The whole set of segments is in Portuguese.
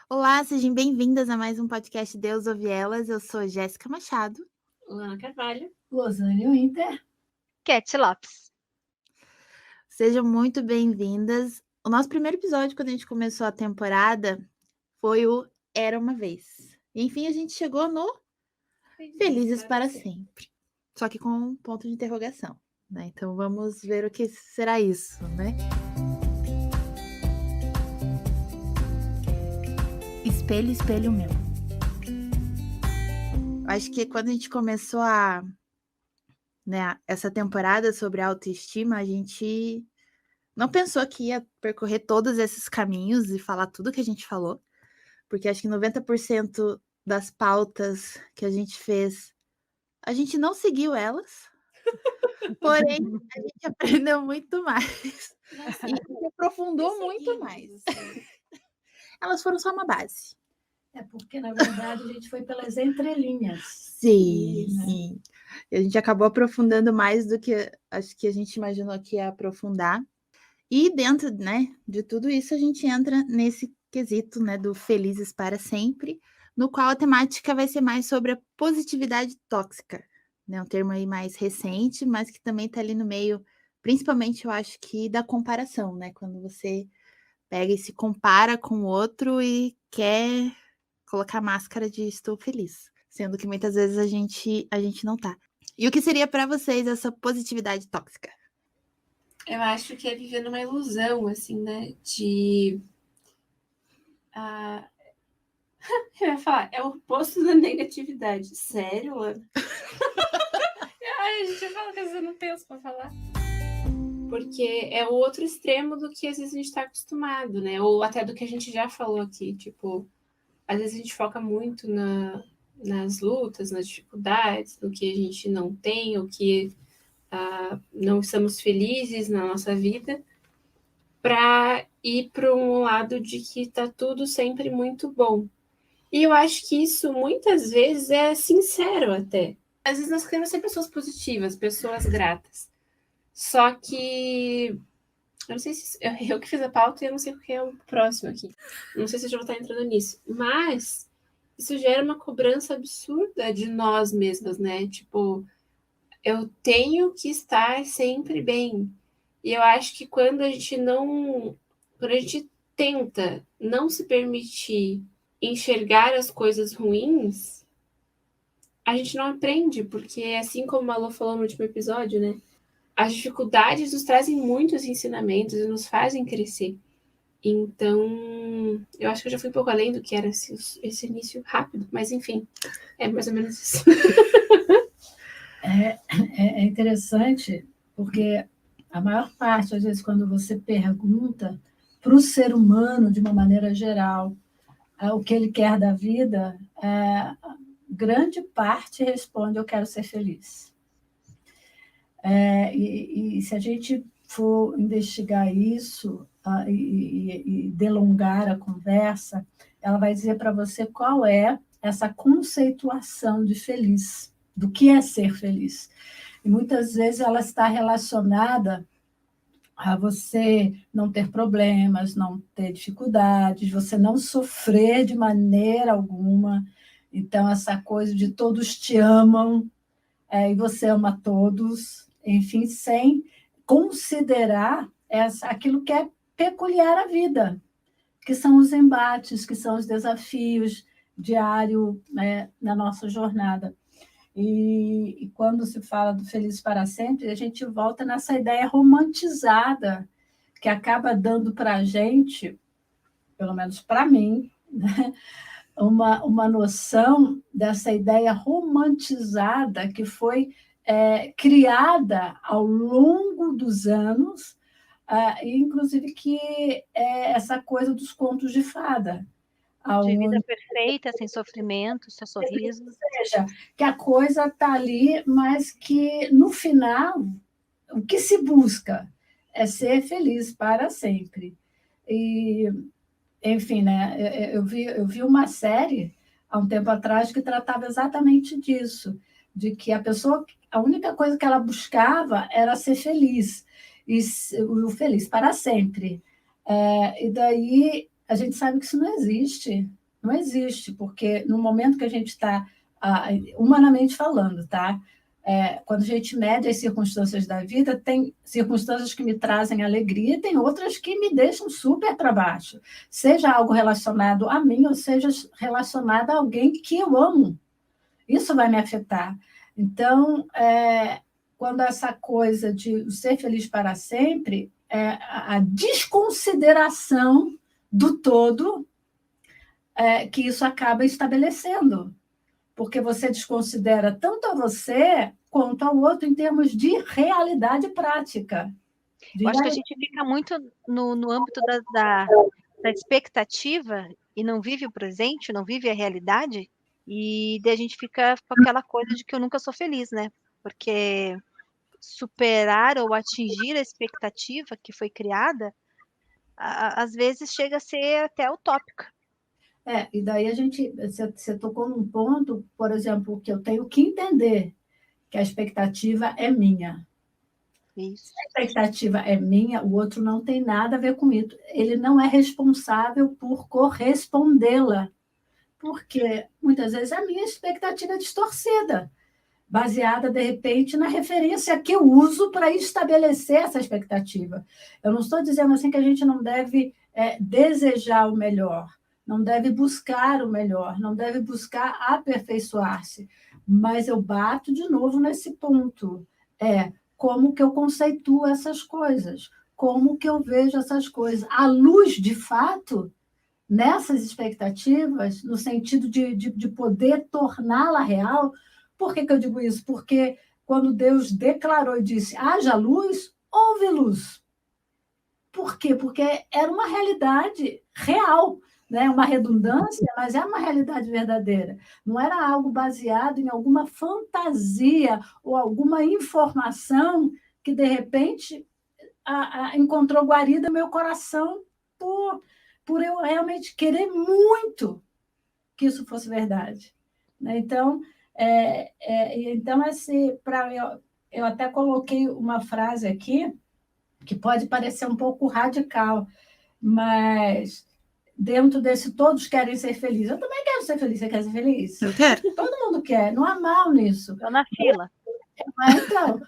Olá, sejam bem-vindas a mais um podcast Deus Ouve Elas. Eu sou Jéssica Machado. Luana Carvalho. Losane Winter. Cat Lopes. Sejam muito bem-vindas. O nosso primeiro episódio, quando a gente começou a temporada, foi o Era Uma Vez. E, enfim, a gente chegou no Felizes para Sempre. Só que com um ponto de interrogação, né? Então vamos ver o que será isso, né? Espelho, espelho meu. Acho que quando a gente começou essa temporada sobre autoestima, a gente não pensou que ia percorrer todos esses caminhos e falar tudo que a gente falou, porque acho que 90% das pautas que a gente fez, a gente não seguiu elas, porém a gente aprendeu muito mais. Nossa, E se aprofundou muito mais. Elas foram só uma base. É porque, na verdade, a gente foi pelas entrelinhas. Sim. E a gente acabou aprofundando mais do que acho que a gente imaginou que ia aprofundar. E dentro, né, de tudo isso, a gente entra nesse quesito, né, do Felizes para Sempre, no qual a temática vai ser mais sobre a positividade tóxica, né, um termo aí mais recente, mas que também está ali no meio, principalmente eu acho que da comparação, né, quando você pega e se compara com o outro e quer colocar a máscara de estou feliz, sendo que muitas vezes a gente não tá. E o que seria para vocês essa positividade tóxica? Eu acho que é viver numa ilusão, assim, né? De. Eu ia falar, é o oposto da negatividade. Sério, Lana? Ai, a gente fala que às vezes eu não penso pra falar. Porque é o outro extremo do que às vezes a gente tá acostumado, né? Ou até do que a gente já falou aqui. Tipo, às vezes a gente foca muito nas lutas, nas dificuldades, no que a gente não tem, o que não estamos felizes na nossa vida, para ir para um lado de que está tudo sempre muito bom. E eu acho que isso muitas vezes é sincero até. Às vezes nós queremos ser pessoas positivas, pessoas gratas. Só que eu não sei se eu que fiz a pauta e eu não sei o que é o próximo aqui. Não sei se eu já vou estar entrando nisso. Mas isso gera uma cobrança absurda de nós mesmas, né? Tipo, eu tenho que estar sempre bem. E eu acho que quando a gente tenta não se permitir enxergar as coisas ruins, a gente não aprende, porque assim como a Malu falou no último episódio, né? As dificuldades nos trazem muitos ensinamentos e nos fazem crescer. Então, eu acho que eu já fui um pouco além do que era esse início rápido, mas enfim, é mais ou menos isso. É interessante, porque a maior parte, às vezes, quando você pergunta para o ser humano, de uma maneira geral, o que ele quer da vida, grande parte responde: eu quero ser feliz. E se a gente for investigar isso e delongar a conversa, ela vai dizer para você qual é essa conceituação de feliz, do que é ser feliz. E muitas vezes ela está relacionada a você não ter problemas, não ter dificuldades, você não sofrer de maneira alguma. Então, essa coisa de todos te amam, e você ama todos, enfim, sem considerar aquilo que é peculiar à vida, que são os embates, que são os desafios diários, né, na nossa jornada. E quando se fala do Feliz para Sempre, a gente volta nessa ideia romantizada que acaba dando para a gente, pelo menos para mim, né, uma noção dessa ideia romantizada que foi criada ao longo dos anos, inclusive que é essa coisa dos contos de fada. De vida perfeita, sem sofrimento, só sorriso. Ou seja, que a coisa está ali, mas que, no final, o que se busca é ser feliz para sempre. E, enfim, né, eu vi uma série há um tempo atrás que tratava exatamente disso, de que a única coisa que ela buscava era ser feliz, e o feliz para sempre. E daí a gente sabe que isso não existe. Não existe, porque no momento que a gente está, humanamente falando, tá? Quando a gente mede as circunstâncias da vida, tem circunstâncias que me trazem alegria e tem outras que me deixam super para baixo. Seja algo relacionado a mim ou seja relacionado a alguém que eu amo. Isso vai me afetar. Então, quando essa coisa de ser feliz para sempre, a desconsideração do todo que isso acaba estabelecendo. Porque você desconsidera tanto a você quanto ao outro em termos de realidade prática. Eu acho que a gente fica muito no âmbito da expectativa e não vive o presente, não vive a realidade, e daí a gente fica com aquela coisa de que eu nunca sou feliz, né? Porque superar ou atingir a expectativa que foi criada, às vezes chega a ser até utópica. E daí você tocou num ponto, por exemplo, que eu tenho que entender que a expectativa é minha. Isso. Se a expectativa é minha, o outro não tem nada a ver com isso. Ele não é responsável por correspondê-la, porque muitas vezes a minha expectativa é distorcida, baseada, de repente, na referência que eu uso para estabelecer essa expectativa. Eu não estou dizendo assim que a gente não deve desejar o melhor, não deve buscar o melhor, não deve buscar aperfeiçoar-se, mas eu bato de novo nesse ponto. Como que eu conceituo essas coisas? Como que eu vejo essas coisas? À luz, de fato, nessas expectativas, no sentido de poder torná-la real. Por que eu digo isso? Porque quando Deus declarou e disse, haja luz, houve luz. Por quê? Porque era uma realidade real, né? Uma redundância, mas é uma realidade verdadeira. Não era algo baseado em alguma fantasia ou alguma informação que, de repente, encontrou guarida no meu coração por eu realmente querer muito que isso fosse verdade. Então, eu até coloquei uma frase aqui que pode parecer um pouco radical, mas dentro desse todos querem ser felizes. Eu também quero ser feliz. Você quer ser feliz? Eu quero. Todo mundo quer, não há mal nisso. Estou na fila. Então,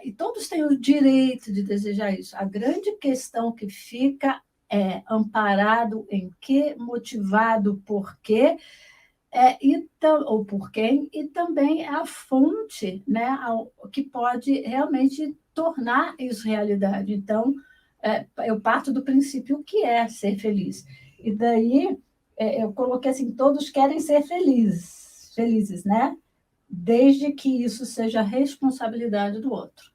e todos têm o direito de desejar isso. A grande questão que fica é amparado em quê, motivado por quê, ou por quem, e também a fonte, né, que pode realmente tornar isso realidade. Então, eu parto do princípio que é ser feliz. E daí, eu coloquei assim, todos querem ser felizes, né? Desde que isso seja responsabilidade do outro.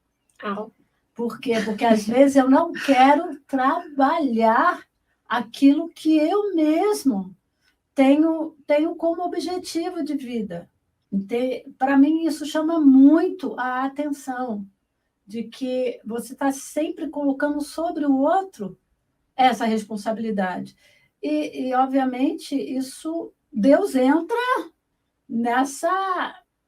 Por quê? Porque, às vezes, eu não quero trabalhar aquilo que eu mesmo tenho como objetivo de vida. Para mim, isso chama muito a atenção, de que você está sempre colocando sobre o outro essa responsabilidade. E obviamente, isso Deus entra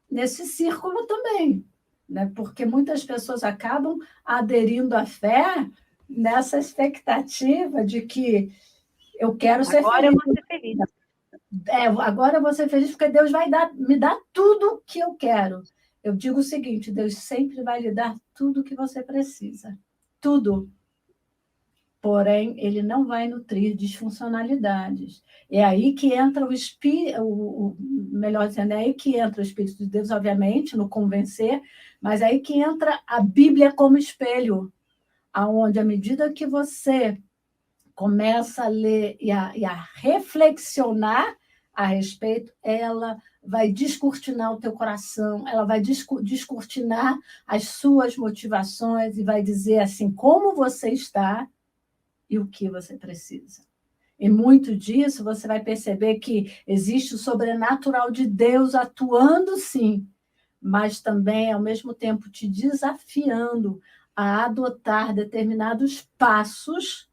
nesse círculo também, né? Porque muitas pessoas acabam aderindo à fé nessa expectativa de que eu quero ser Agora feliz. eu vou ser feliz. Agora eu vou ser feliz porque Deus vai me dar tudo o que eu quero. Eu digo o seguinte, Deus sempre vai lhe dar tudo o que você precisa. Tudo. Porém, ele não vai nutrir disfuncionalidades. É aí que entra o Espírito, melhor dizendo, é aí que entra o Espírito de Deus, obviamente, no convencer, mas é aí que entra a Bíblia como espelho, aonde, à medida que você começa a ler e a reflexionar a respeito, ela vai descortinar o teu coração, ela vai descortinar as suas motivações e vai dizer assim, como você está e o que você precisa. E muito disso você vai perceber que existe o sobrenatural de Deus atuando, sim, mas também, ao mesmo tempo, te desafiando a adotar determinados passos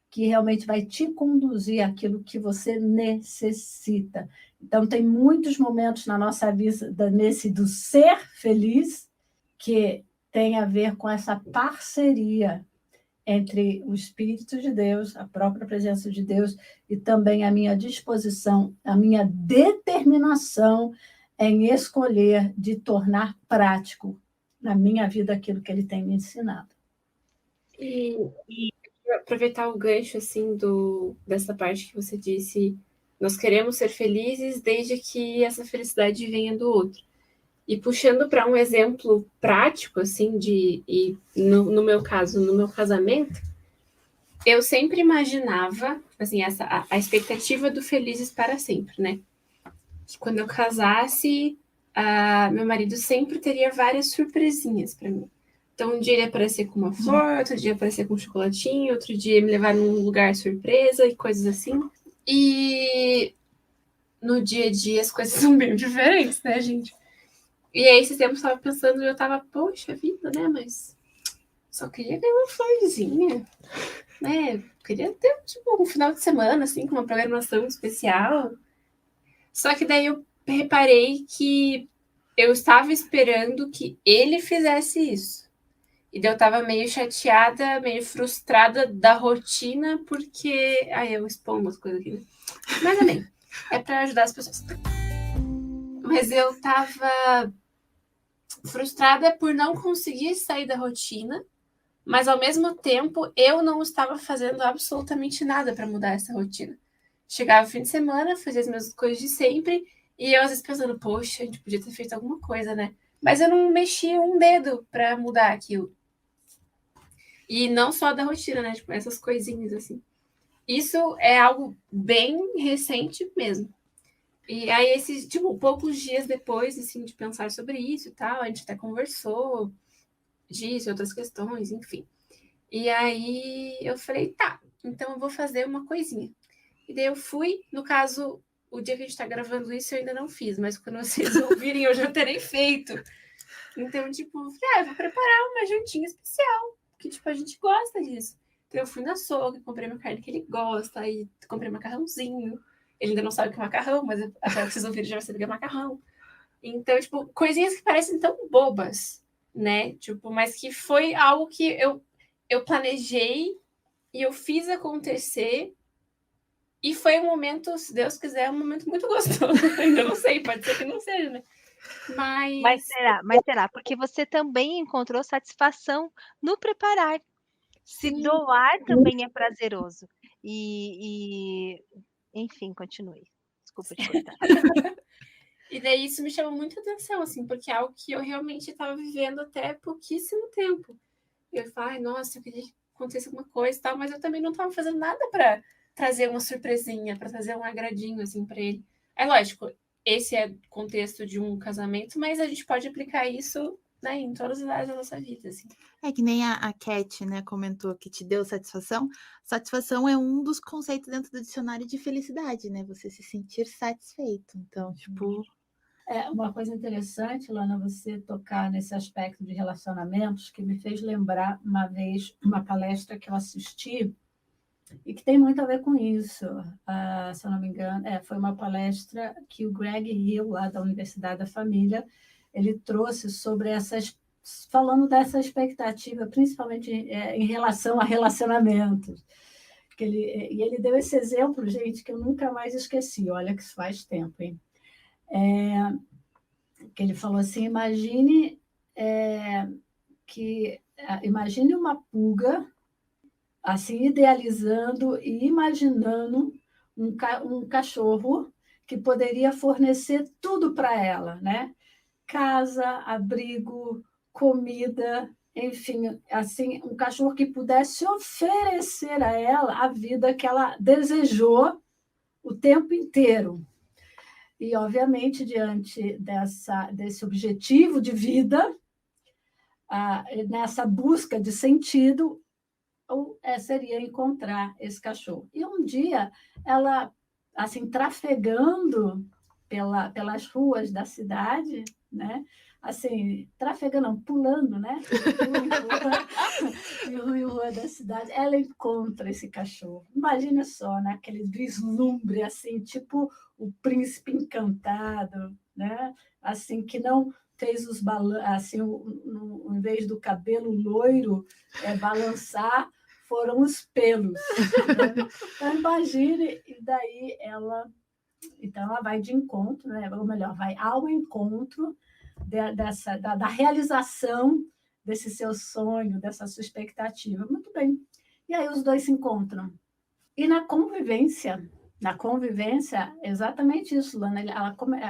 que realmente vai te conduzir àquilo que você necessita. Então, tem muitos momentos na nossa vida nesse do ser feliz que tem a ver com essa parceria entre o Espírito de Deus, a própria presença de Deus, e também a minha disposição, a minha determinação em escolher de tornar prático na minha vida aquilo que ele tem me ensinado. E aproveitar o gancho assim dessa parte que você disse, nós queremos ser felizes desde que essa felicidade venha do outro. E puxando para um exemplo prático, assim, no meu caso, no meu casamento, eu sempre imaginava, assim, a expectativa do felizes para sempre, né? Que quando eu casasse, meu marido sempre teria várias surpresinhas para mim. Então, um dia ele ia aparecer com uma flor, outro dia ia aparecer com um chocolatinho, outro dia ia me levar num lugar surpresa e coisas assim. E no dia a dia as coisas são bem diferentes, né, gente? E aí, esses tempos eu estava pensando, eu estava, poxa vida, né, mas só queria ganhar uma florzinha, né? Queria ter, tipo, um final de semana, assim, com uma programação especial. Só que daí eu reparei que eu estava esperando que ele fizesse isso. E daí eu estava meio chateada, meio frustrada da rotina, porque... Ai, eu exponho umas coisas aqui, né? Mas também, é para ajudar as pessoas. Mas eu estava frustrada por não conseguir sair da rotina, mas ao mesmo tempo eu não estava fazendo absolutamente nada para mudar essa rotina. Chegava o fim de semana, fazia as mesmas coisas de sempre, e eu às vezes pensando, poxa, a gente podia ter feito alguma coisa, né? Mas eu não mexia um dedo para mudar aquilo. E não só da rotina, né? Tipo, essas coisinhas assim. Isso é algo bem recente mesmo. E aí, esses, tipo, poucos dias depois, assim, de pensar sobre isso e tal, a gente até conversou disso, outras questões, enfim. E aí eu falei, tá, então eu vou fazer uma coisinha. E daí eu fui, no caso, o dia que a gente tá gravando isso eu ainda não fiz, mas quando vocês ouvirem eu já terei feito. Então, tipo, eu vou preparar uma jantinha especial, que, tipo, a gente gosta disso. Então eu fui na açougue, comprei uma carne que ele gosta, aí comprei macarrãozinho. Ele ainda não sabe o que é macarrão, mas até que vocês ouvirem já vai saber o que é macarrão. Então, tipo, coisinhas que parecem tão bobas, né? Tipo, mas que foi algo que eu planejei e eu fiz acontecer. E foi um momento, se Deus quiser, um momento muito gostoso. Ainda não sei, pode ser que não seja, né? Mas será? Porque você também encontrou satisfação no preparar. Se Sim. doar também é prazeroso. Enfim, continue. Desculpa te cortar. E daí isso me chamou muita atenção, assim, porque é algo que eu realmente estava vivendo até pouquíssimo tempo. Eu falei, nossa, eu queria que acontecesse alguma coisa e tal, mas eu também não estava fazendo nada para trazer uma surpresinha, para trazer um agradinho, assim, para ele. É lógico, esse é o contexto de um casamento, mas a gente pode aplicar isso, né, em todas as áreas da nossa vida, assim. É que nem a Cat, né, comentou que te deu satisfação. Satisfação é um dos conceitos dentro do dicionário de felicidade, né? Você se sentir satisfeito. Então, tipo... É uma coisa interessante, Lana, você tocar nesse aspecto de relacionamentos, que me fez lembrar uma vez uma palestra que eu assisti e que tem muito a ver com isso. Se eu não me engano, foi uma palestra que o Greg Hill, lá da Universidade da Família, ele trouxe sobre falando dessa expectativa, principalmente em relação a relacionamentos. E ele deu esse exemplo, gente, que eu nunca mais esqueci. Olha que isso faz tempo, hein? Que ele falou assim, imagine uma pulga assim idealizando e imaginando um cachorro que poderia fornecer tudo para ela, né? Casa, abrigo, comida, enfim, assim, um cachorro que pudesse oferecer a ela a vida que ela desejou o tempo inteiro. E, obviamente, diante desse objetivo de vida, nessa busca de sentido, seria encontrar esse cachorro. E um dia, ela, assim, trafegando pelas ruas da cidade, né? Assim, trafegando, não, pulando, né? De rua em rua da cidade, ela encontra esse cachorro. Imagina só, né? Aquele vislumbre, assim, tipo o príncipe encantado, né? Assim, que não fez os balanços, assim, em vez do cabelo loiro balançar, foram os pelos. Né? Então, imagine, e daí ela vai de encontro, né? Ou melhor, vai ao encontro da realização desse seu sonho, dessa sua expectativa. Muito bem. E aí os dois se encontram. E na convivência, exatamente isso, Lana.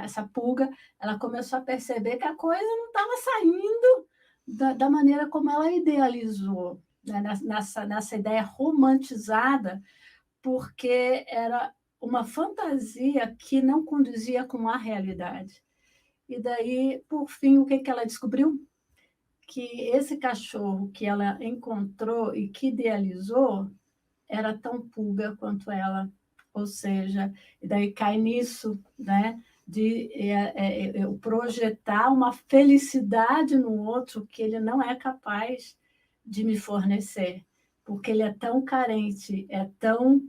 Essa pulga, ela começou a perceber que a coisa não estava saindo da maneira como ela idealizou, né? Nessa ideia romantizada, porque era uma fantasia que não conduzia com a realidade. E daí, por fim, o que ela descobriu? Que esse cachorro que ela encontrou e que idealizou era tão pulga quanto ela. Ou seja, e daí cai nisso, né? De eu projetar uma felicidade no outro que ele não é capaz de me fornecer, porque ele é tão carente, é tão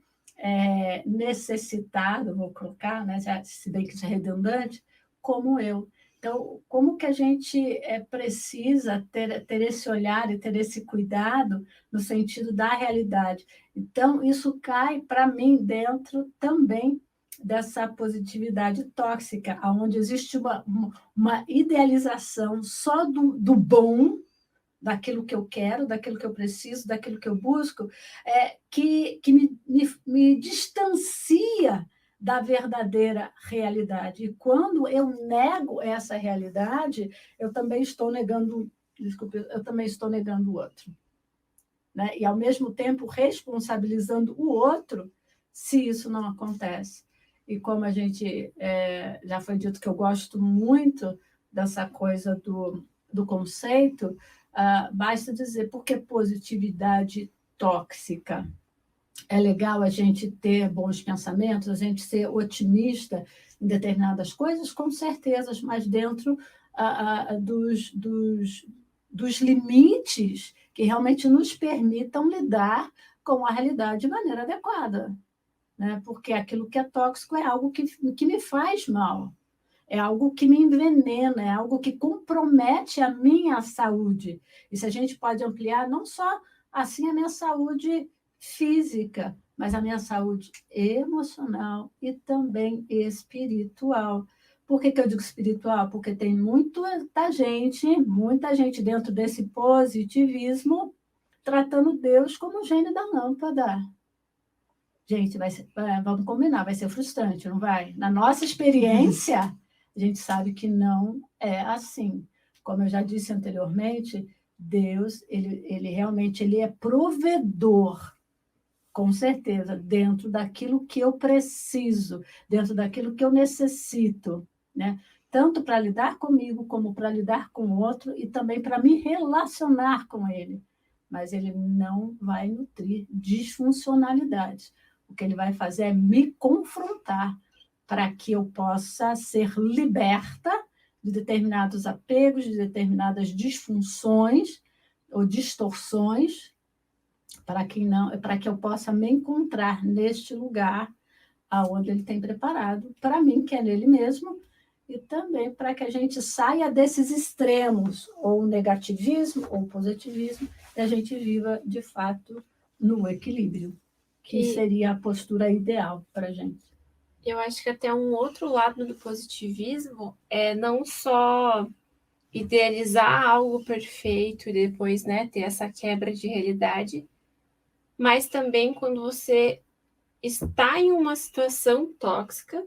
necessitado, vou colocar, né? Se bem que isso é redundante, como eu. Então, como que a gente precisa ter esse olhar e ter esse cuidado no sentido da realidade? Então, isso cai, para mim, dentro também dessa positividade tóxica, onde existe uma idealização só do bom, daquilo que eu quero, daquilo que eu preciso, daquilo que eu busco, que me distancia da verdadeira realidade. E quando eu nego essa realidade, eu também estou negando o outro. Né? E, ao mesmo tempo, responsabilizando o outro se isso não acontece. E como a gente já foi dito que eu gosto muito dessa coisa do conceito, basta dizer por que positividade tóxica. É legal a gente ter bons pensamentos, a gente ser otimista em determinadas coisas, com certeza, mas dentro dos limites que realmente nos permitam lidar com a realidade de maneira adequada. Né? Porque aquilo que é tóxico é algo que me faz mal, é algo que me envenena, é algo que compromete a minha saúde. E se a gente pode ampliar, não só assim a minha saúde física, mas a minha saúde emocional e também espiritual. Por que eu digo espiritual? Porque tem muita gente dentro desse positivismo tratando Deus como o gênio da lâmpada. Gente, vamos combinar, vai ser frustrante, não vai? Na nossa experiência, a gente sabe que não é assim. Como eu já disse anteriormente, Deus, ele realmente é provedor, com certeza, dentro daquilo que eu preciso, dentro daquilo que eu necessito, né? Tanto para lidar comigo, como para lidar com o outro, e também para me relacionar com ele. Mas ele não vai nutrir disfuncionalidade. O que ele vai fazer é me confrontar para que eu possa ser liberta de determinados apegos, de determinadas disfunções ou distorções, para que eu possa me encontrar neste lugar aonde ele tem preparado para mim, que é nele mesmo, e também para que a gente saia desses extremos, ou negativismo ou positivismo, e a gente viva, de fato, no equilíbrio, que seria a postura ideal para a gente. Eu acho que até um outro lado do positivismo é não só idealizar algo perfeito e depois, né, ter essa quebra de realidade, mas também quando você está em uma situação tóxica,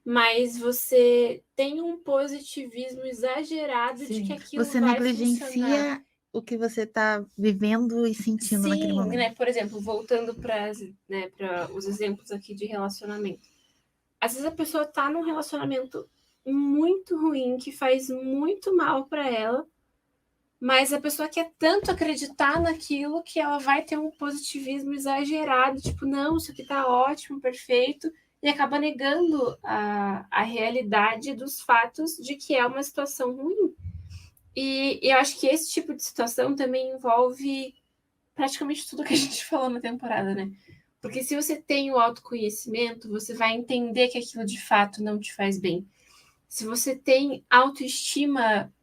mas você tem um positivismo exagerado de que aquilo você vai negligencia funcionar. O que você está vivendo e sentindo naquele momento. Sim, né? Por exemplo, voltando para os exemplos aqui de relacionamento. Às vezes a pessoa está num relacionamento muito ruim, que faz muito mal para ela, mas a pessoa quer tanto acreditar naquilo que ela vai ter um positivismo exagerado, tipo, não, isso aqui tá ótimo, perfeito, e acaba negando a realidade dos fatos de que é uma situação ruim. E eu acho que esse tipo de situação também envolve praticamente tudo que a gente falou na temporada, né? Porque se você tem o autoconhecimento, você vai entender que aquilo de fato não te faz bem. Se você tem autoestima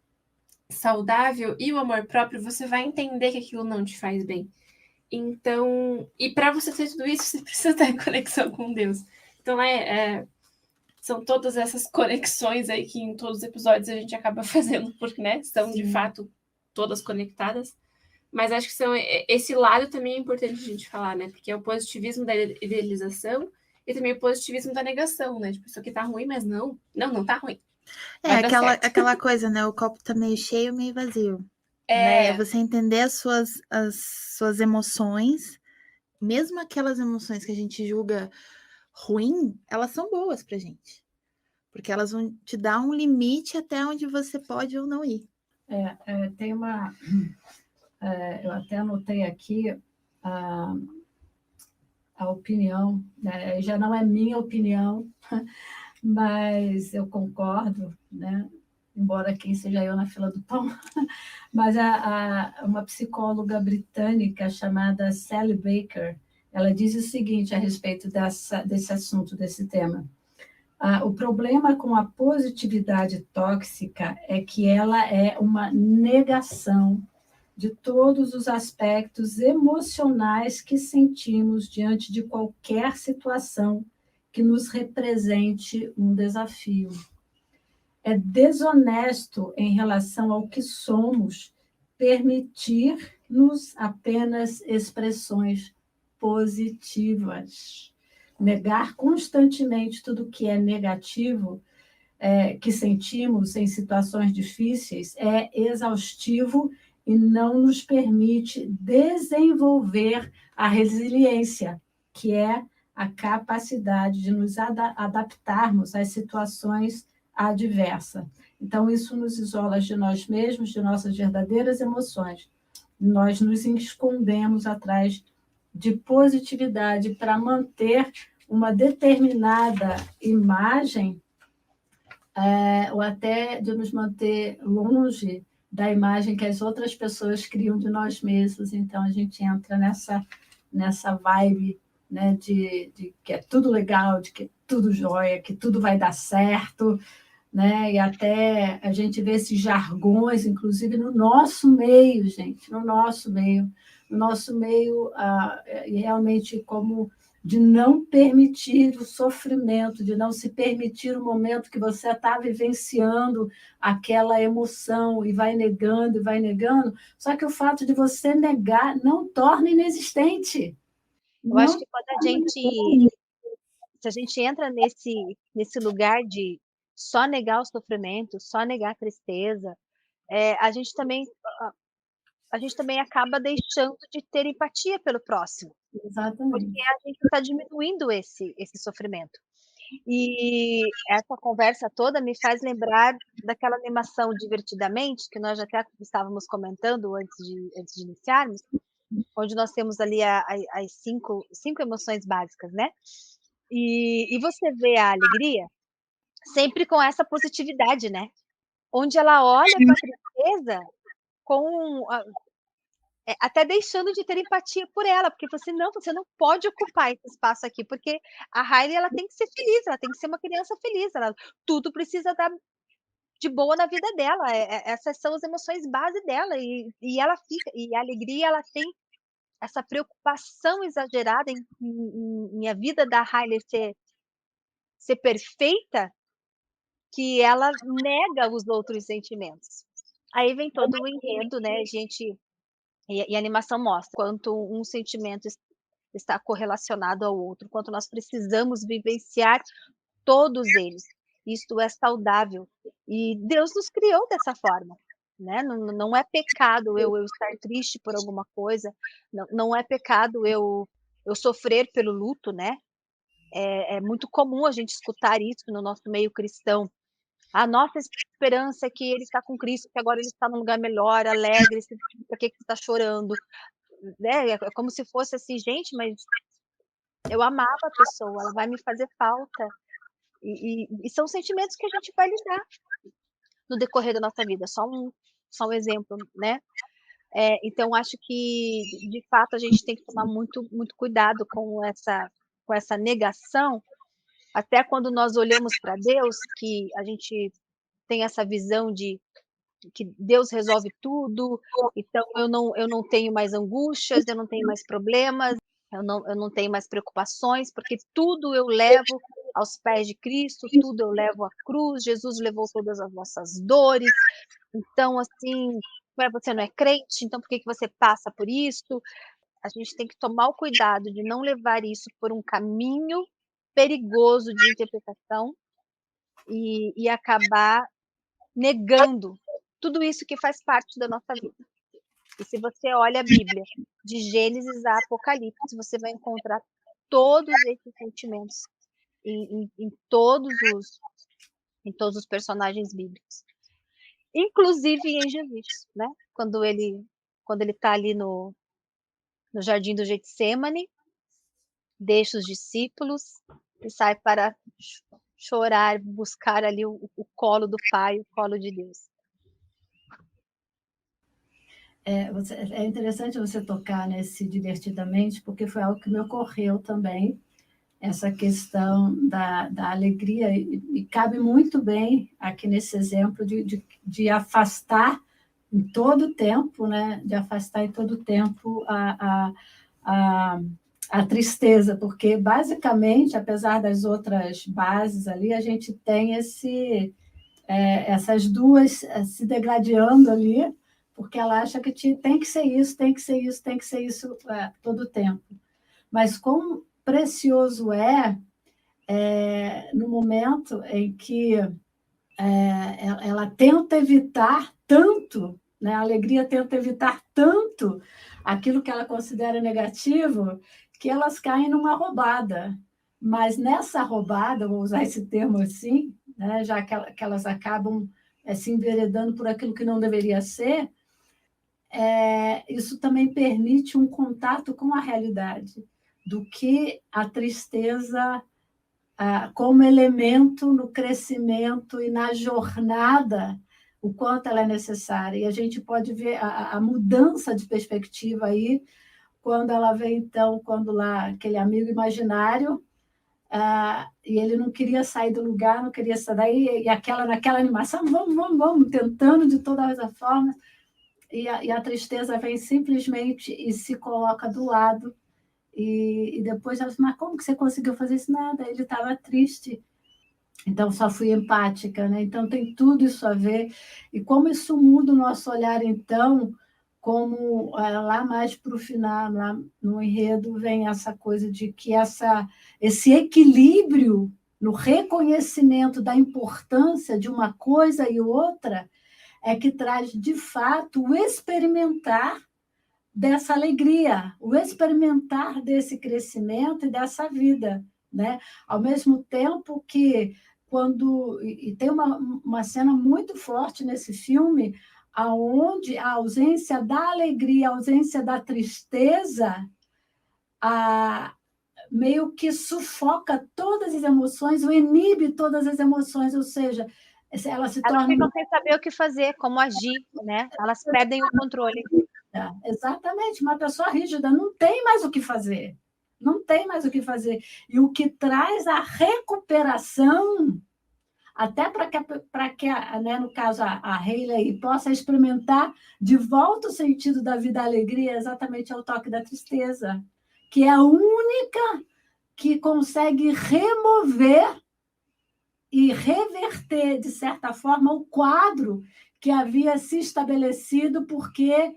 saudável e o amor próprio, você vai entender que aquilo não te faz bem. Então, e para você ter tudo isso, você precisa estar em conexão com Deus. Então, são todas essas conexões aí que em todos os episódios a gente acaba fazendo, porque, né, são de fato todas conectadas. Mas acho que esse lado também é importante a gente falar, né? Porque é o positivismo da idealização e também o positivismo da negação, né? Tipo, isso aqui tá ruim, mas não tá ruim. Vai dar certo. aquela coisa, né? O copo tá meio cheio, meio vazio. Né? É você entender as suas emoções, mesmo aquelas emoções que a gente julga ruim, elas são boas pra gente. Porque elas vão te dar um limite até onde você pode ou não ir. Tem uma... eu até anotei aqui a opinião, né? Já não é minha opinião, mas eu concordo, né? Embora quem seja eu na fila do pão, mas uma psicóloga britânica chamada Sally Baker, ela diz o seguinte a respeito desse assunto, desse tema. O problema com a positividade tóxica é que ela é uma negação de todos os aspectos emocionais que sentimos diante de qualquer situação que nos represente um desafio. É desonesto em relação ao que somos permitir-nos apenas expressões positivas. Negar constantemente tudo que é negativo, que sentimos em situações difíceis, é exaustivo e não nos permite desenvolver a resiliência, que é a capacidade de nos adaptarmos às situações adversas. Então, isso nos isola de nós mesmos, de nossas verdadeiras emoções. Nós nos escondemos atrás de positividade para manter uma determinada imagem, ou até de nos manter longe da imagem que as outras pessoas criam de nós mesmos. Então, a gente entra nessa vibe, né, de que é tudo legal, de que é tudo jóia, que tudo vai dar certo, né? E até a gente vê esses jargões, inclusive no nosso meio, gente, no nosso meio, realmente como de não permitir o sofrimento, de não se permitir o momento que você está vivenciando aquela emoção e vai negando, só que o fato de você negar não torna inexistente. Eu acho que quando se a gente entra nesse lugar de só negar o sofrimento, só negar a tristeza, a gente também acaba deixando de ter empatia pelo próximo. Exatamente. Porque a gente está diminuindo esse sofrimento. E essa conversa toda me faz lembrar daquela animação Divertidamente, que nós até estávamos comentando antes de iniciarmos, onde nós temos ali as cinco emoções básicas, né? E você vê a alegria sempre com essa positividade, né? Onde ela olha para a tristeza até deixando de ter empatia por ela, porque você não pode ocupar esse espaço aqui, porque a Riley ela tem que ser feliz, ela tem que ser uma criança feliz, tudo precisa dar de boa na vida dela, essas são as emoções base dela, e ela fica, e a alegria ela tem essa preocupação exagerada em a vida da Riley ser perfeita, que ela nega os outros sentimentos. Aí vem todo o enredo, né, e a animação mostra quanto um sentimento está correlacionado ao outro, quanto nós precisamos vivenciar todos eles. Isto é saudável. E Deus nos criou dessa forma, né? Não é pecado eu estar triste por alguma coisa, não é pecado eu sofrer pelo luto, né? É muito comum a gente escutar isso no nosso meio cristão. A nossa esperança é que ele está com Cristo, que agora ele está num lugar melhor, alegre, por que você está chorando? Né? É como se fosse assim, gente, mas eu amava a pessoa, ela vai me fazer falta. E são sentimentos que a gente vai lidar no decorrer da nossa vida, só um exemplo, né? Então, acho que, de fato, a gente tem que tomar muito, muito cuidado com essa negação, até quando nós olhamos para Deus, que a gente tem essa visão de que Deus resolve tudo, então eu não tenho mais angústias, eu não tenho mais problemas, eu não tenho mais preocupações, porque tudo eu levo aos pés de Cristo, tudo eu levo à cruz, Jesus levou todas as nossas dores, então, assim, você não é crente, então por que você passa por isso? A gente tem que tomar o cuidado de não levar isso por um caminho perigoso de interpretação e acabar negando tudo isso que faz parte da nossa vida. E se você olha a Bíblia, de Gênesis a Apocalipse, você vai encontrar todos esses sentimentos em todos os personagens bíblicos. Inclusive em Jesus, né? Quando ele está ali no jardim do Getsemane, deixa os discípulos e sai para chorar, buscar ali o colo do Pai, o colo de Deus. É interessante você tocar nesse divertidamente, porque foi algo que me ocorreu também, essa questão da alegria, e cabe muito bem aqui nesse exemplo de afastar em todo o tempo, né? De afastar em todo o tempo a tristeza, porque, basicamente, apesar das outras bases ali, a gente tem essas duas se degradando ali, porque ela acha que tem que ser isso, tem que ser isso, tem que ser isso todo o tempo. Mas quão precioso no momento em que ela tenta evitar tanto, né? A alegria tenta evitar tanto aquilo que ela considera negativo, que elas caem numa roubada. Mas nessa roubada, vou usar esse termo assim, né? Já que elas acabam se enveredando por aquilo que não deveria ser, isso também permite um contato com a realidade, do que a tristeza como elemento no crescimento e na jornada, o quanto ela é necessária. E a gente pode ver a mudança de perspectiva aí, quando ela vê, então, quando lá aquele amigo imaginário, e ele não queria sair do lugar, não queria sair daí, e naquela animação, vamos, tentando de todas as formas, e a tristeza vem simplesmente e se coloca do lado, e depois ela diz, mas como que você conseguiu fazer isso? Nada, ele estava triste, então só fui empática, né? Então tem tudo isso a ver, e como isso muda o nosso olhar, então, como lá mais para o final, lá no enredo, vem essa coisa de que esse equilíbrio no reconhecimento da importância de uma coisa e outra é que traz, de fato, o experimentar dessa alegria, o experimentar desse crescimento e dessa vida, né? Ao mesmo tempo que e tem uma cena muito forte nesse filme, aonde a ausência da alegria, a ausência da tristeza, meio que sufoca todas as emoções, ou inibe todas as emoções, ou seja, ela se torna... Elas ficam sem saber o que fazer, como agir, né? Elas perdem o controle. Exatamente, uma pessoa rígida não tem mais o que fazer, não tem mais o que fazer. E o que traz a recuperação, até para que né, no caso, a Hayley possa experimentar de volta o sentido da vida, a alegria, exatamente é o toque da tristeza, que é a única que consegue remover e reverter, de certa forma, o quadro que havia se estabelecido, porque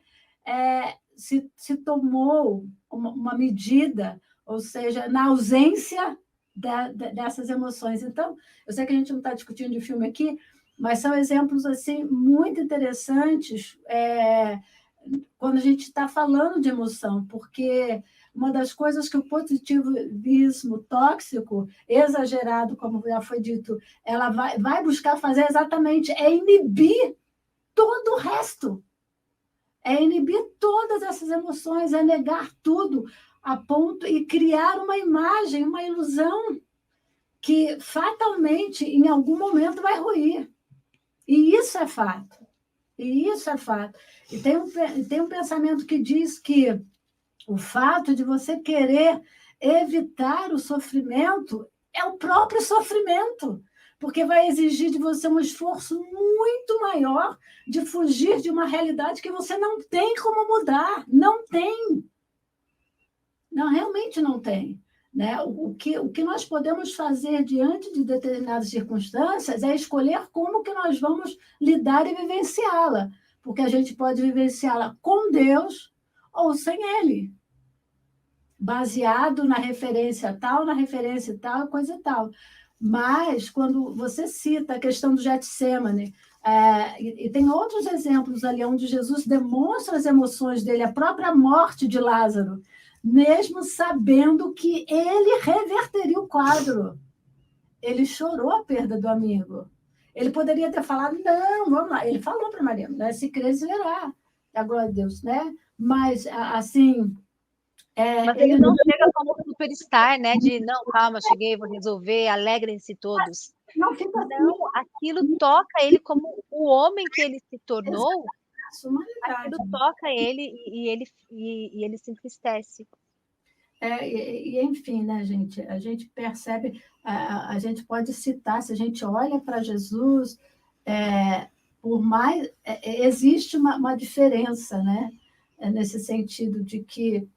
se tomou uma medida, ou seja, na ausência dessas emoções. Então, eu sei que a gente não está discutindo de filme aqui, mas são exemplos assim muito interessantes quando a gente está falando de emoção, porque uma das coisas que o positivismo tóxico, exagerado, como já foi dito, ela vai buscar fazer exatamente é inibir todo o resto. É inibir todas essas emoções, é negar tudo a ponto e criar uma imagem, uma ilusão que fatalmente, em algum momento, vai ruir. E isso é fato. E isso é fato. E tem um pensamento que diz que o fato de você querer evitar o sofrimento é o próprio sofrimento, porque vai exigir de você um esforço muito maior de fugir de uma realidade que você não tem como mudar. Não tem. Não, realmente não tem. Né? O que nós podemos fazer diante de determinadas circunstâncias é escolher como que nós vamos lidar e vivenciá-la, porque a gente pode vivenciá-la com Deus ou sem Ele, baseado na referência e tal, coisa e tal. Mas, quando você cita a questão do Getsêmani, e tem outros exemplos ali onde Jesus demonstra as emoções dele, a própria morte de Lázaro, mesmo sabendo que ele reverteria o quadro. Ele chorou a perda do amigo. Ele poderia ter falado, não, vamos lá. Ele falou para Maria, né? Se creres, verá. A glória de Deus, né? Mas, assim... Mas ele não chega como superstar, né? De, não, calma, cheguei, vou resolver, alegrem-se todos. Não fica assim. Não, aquilo toca ele como o homem que ele se tornou. Aquilo toca ele e ele se entristece. Enfim, né, gente? A gente percebe, a gente pode citar, se a gente olha para Jesus, por mais existe uma diferença, né? Nesse sentido de que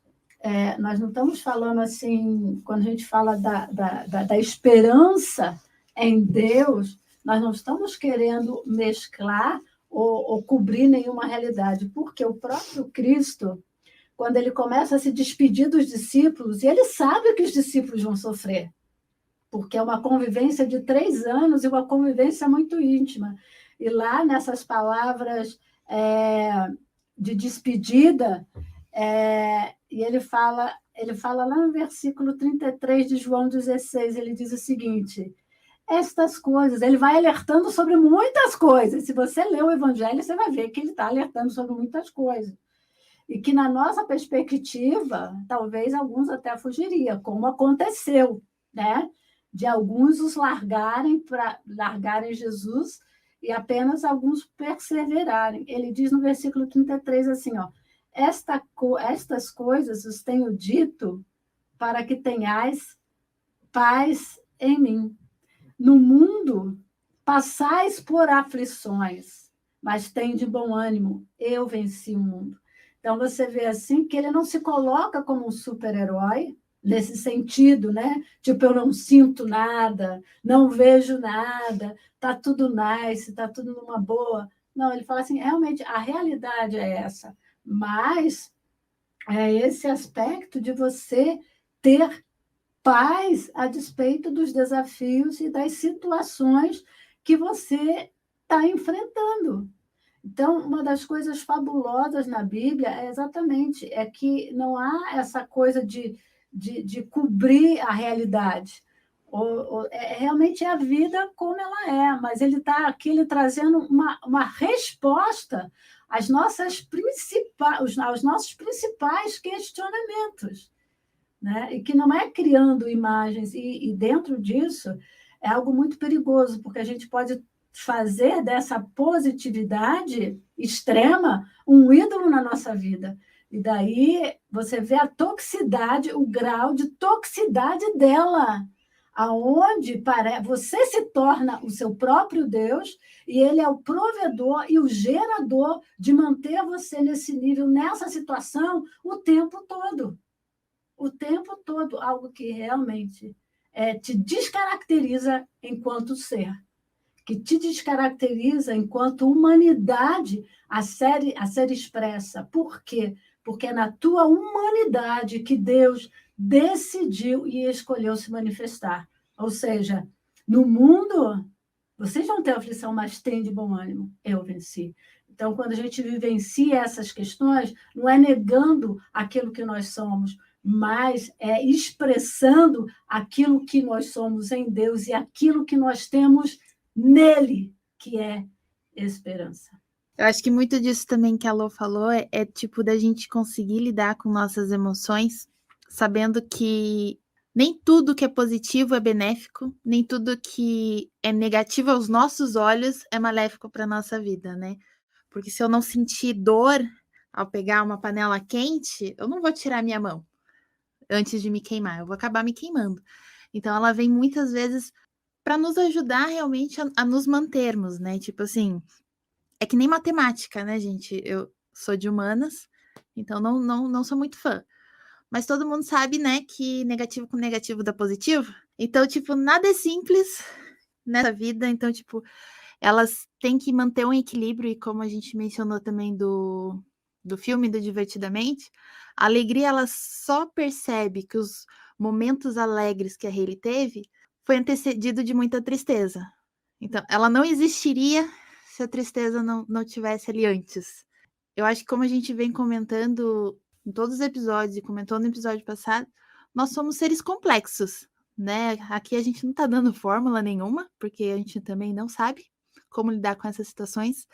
nós não estamos falando assim, quando a gente fala da esperança em Deus, nós não estamos querendo mesclar ou cobrir nenhuma realidade, porque o próprio Cristo, quando ele começa a se despedir dos discípulos, e ele sabe que os discípulos vão sofrer, porque é uma convivência de 3 anos e uma convivência muito íntima. E lá, nessas palavras de despedida, e ele fala lá no versículo 33 de João 16, ele diz o seguinte: estas coisas, ele vai alertando sobre muitas coisas. Se você ler o Evangelho, você vai ver que ele está alertando sobre muitas coisas. E que, na nossa perspectiva, talvez alguns até fugiriam, como aconteceu, né? De alguns os largarem Jesus e apenas alguns perseverarem. Ele diz no versículo 33 assim, ó: estas coisas os tenho dito para que tenhais paz em mim. No mundo passais por aflições, mas tende bom ânimo, eu venci o mundo. Então, você vê assim que ele não se coloca como um super-herói, nesse sentido, né? Tipo, eu não sinto nada, não vejo nada, tá tudo nice, tá tudo numa boa. Não, ele fala assim, realmente, a realidade é essa, mas é esse aspecto de você ter paz a despeito dos desafios e das situações que você está enfrentando. Então, uma das coisas fabulosas na Bíblia é que não há essa coisa de cobrir a realidade. Realmente é a vida como ela é, mas ele está aqui trazendo uma resposta aos nossos principais questionamentos, né? E que não é criando imagens, e dentro disso é algo muito perigoso, porque a gente pode fazer dessa positividade extrema um ídolo na nossa vida. E daí você vê a toxicidade, o grau de toxicidade dela, aonde você se torna o seu próprio Deus e ele é o provedor e o gerador de manter você nesse nível, nessa situação, o tempo todo. O tempo todo, algo que realmente te descaracteriza enquanto ser, que te descaracteriza enquanto humanidade a ser expressa. Por quê? Porque é na tua humanidade que Deus decidiu e escolheu se manifestar. Ou seja, no mundo, vocês vão ter aflição, mas tem de bom ânimo. Eu venci. Então, quando a gente vivencia essas questões, não é negando aquilo que nós somos, mas é expressando aquilo que nós somos em Deus e aquilo que nós temos nele, que é esperança. Eu acho que muito disso também que a Lô falou é tipo da gente conseguir lidar com nossas emoções, sabendo que nem tudo que é positivo é benéfico, nem tudo que é negativo aos nossos olhos é maléfico para a nossa vida, né? Porque se eu não sentir dor ao pegar uma panela quente, eu não vou tirar minha mão antes de me queimar, eu vou acabar me queimando. Então ela vem muitas vezes para nos ajudar realmente a nos mantermos, né? Tipo assim, é que nem matemática, né, gente? Eu sou de humanas, então não sou muito fã. Mas todo mundo sabe, né, que negativo com negativo dá positivo. Então, tipo, nada é simples nessa vida. Então, tipo, elas têm que manter um equilíbrio. E como a gente mencionou também do filme do Divertidamente, a alegria, ela só percebe que os momentos alegres que a Hayley teve foi antecedido de muita tristeza. Então, ela não existiria se a tristeza não tivesse ali antes. Eu acho que como a gente vem comentando em todos os episódios e comentou no episódio passado, nós somos seres complexos, né? Aqui a gente não tá dando fórmula nenhuma, porque a gente também não sabe como lidar com essas situações,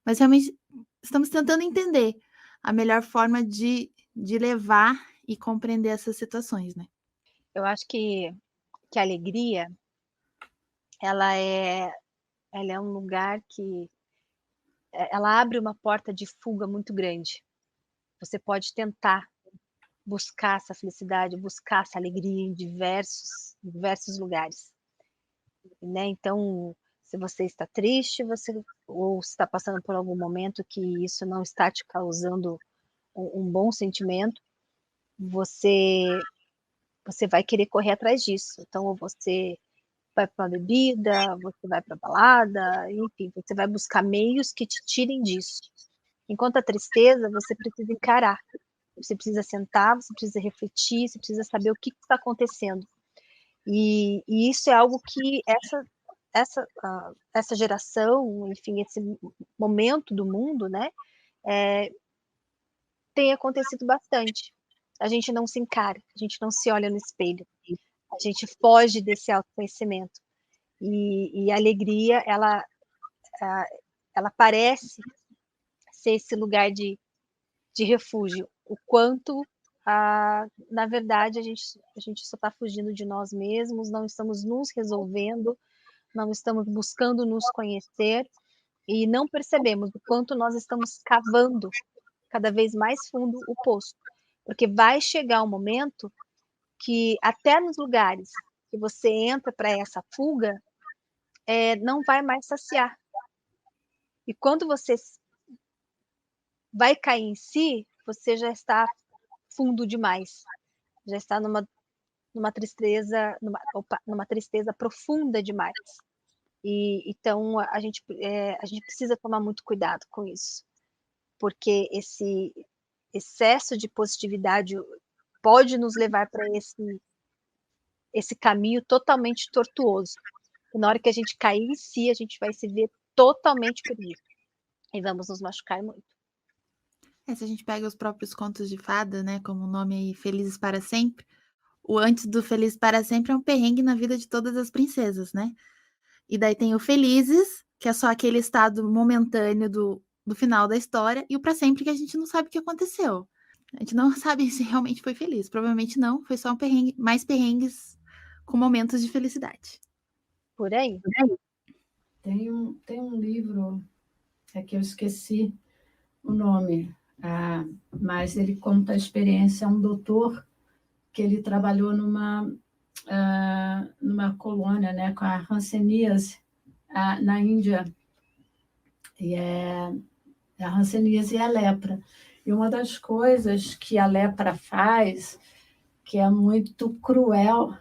mas realmente estamos tentando entender a melhor forma de levar e compreender essas situações, né? Eu acho que a alegria, ela é um lugar que ela abre uma porta de fuga muito grande. Você pode tentar buscar essa felicidade, buscar essa alegria em diversos lugares, né? Então, se você está triste, ou está passando por algum momento que isso não está te causando um bom sentimento, você vai querer correr atrás disso. Então, ou você vai para uma bebida, você vai para a balada, enfim, você vai buscar meios que te tirem disso. Enquanto a tristeza, você precisa encarar, você precisa sentar, você precisa refletir, você precisa saber o que está acontecendo. E isso é algo que essa geração, enfim, esse momento do mundo, né, tem acontecido bastante. A gente não se encara, a gente não se olha no espelho, a gente foge desse autoconhecimento. E a alegria, ela parece ser esse lugar de refúgio. O quanto, na verdade, a gente só está fugindo de nós mesmos, não estamos nos resolvendo, não estamos buscando nos conhecer e não percebemos o quanto nós estamos cavando cada vez mais fundo o poço. Porque vai chegar um momento que até nos lugares que você entra para essa fuga, não vai mais saciar. E quando você vai cair em si, você já está fundo demais, já está numa tristeza, numa tristeza profunda demais. E então a gente precisa tomar muito cuidado com isso, porque esse excesso de positividade pode nos levar para esse caminho totalmente tortuoso. E na hora que a gente cair em si, a gente vai se ver totalmente perdido e vamos nos machucar muito. Se a gente pega os próprios contos de fada, né, como o nome aí, Felizes para Sempre, o antes do Felizes para Sempre é um perrengue na vida de todas as princesas, né? E daí tem o Felizes, que é só aquele estado momentâneo do final da história, e o para sempre que a gente não sabe o que aconteceu. A gente não sabe se realmente foi feliz. Provavelmente não, foi só um perrengue, mais perrengues com momentos de felicidade. Por aí? Tem um livro, que eu esqueci o nome, mas ele conta a experiência, um doutor que ele trabalhou numa colônia, né, com a hanseníase na Índia, e a hanseníase e a lepra. E uma das coisas que a lepra faz, que é muito cruel,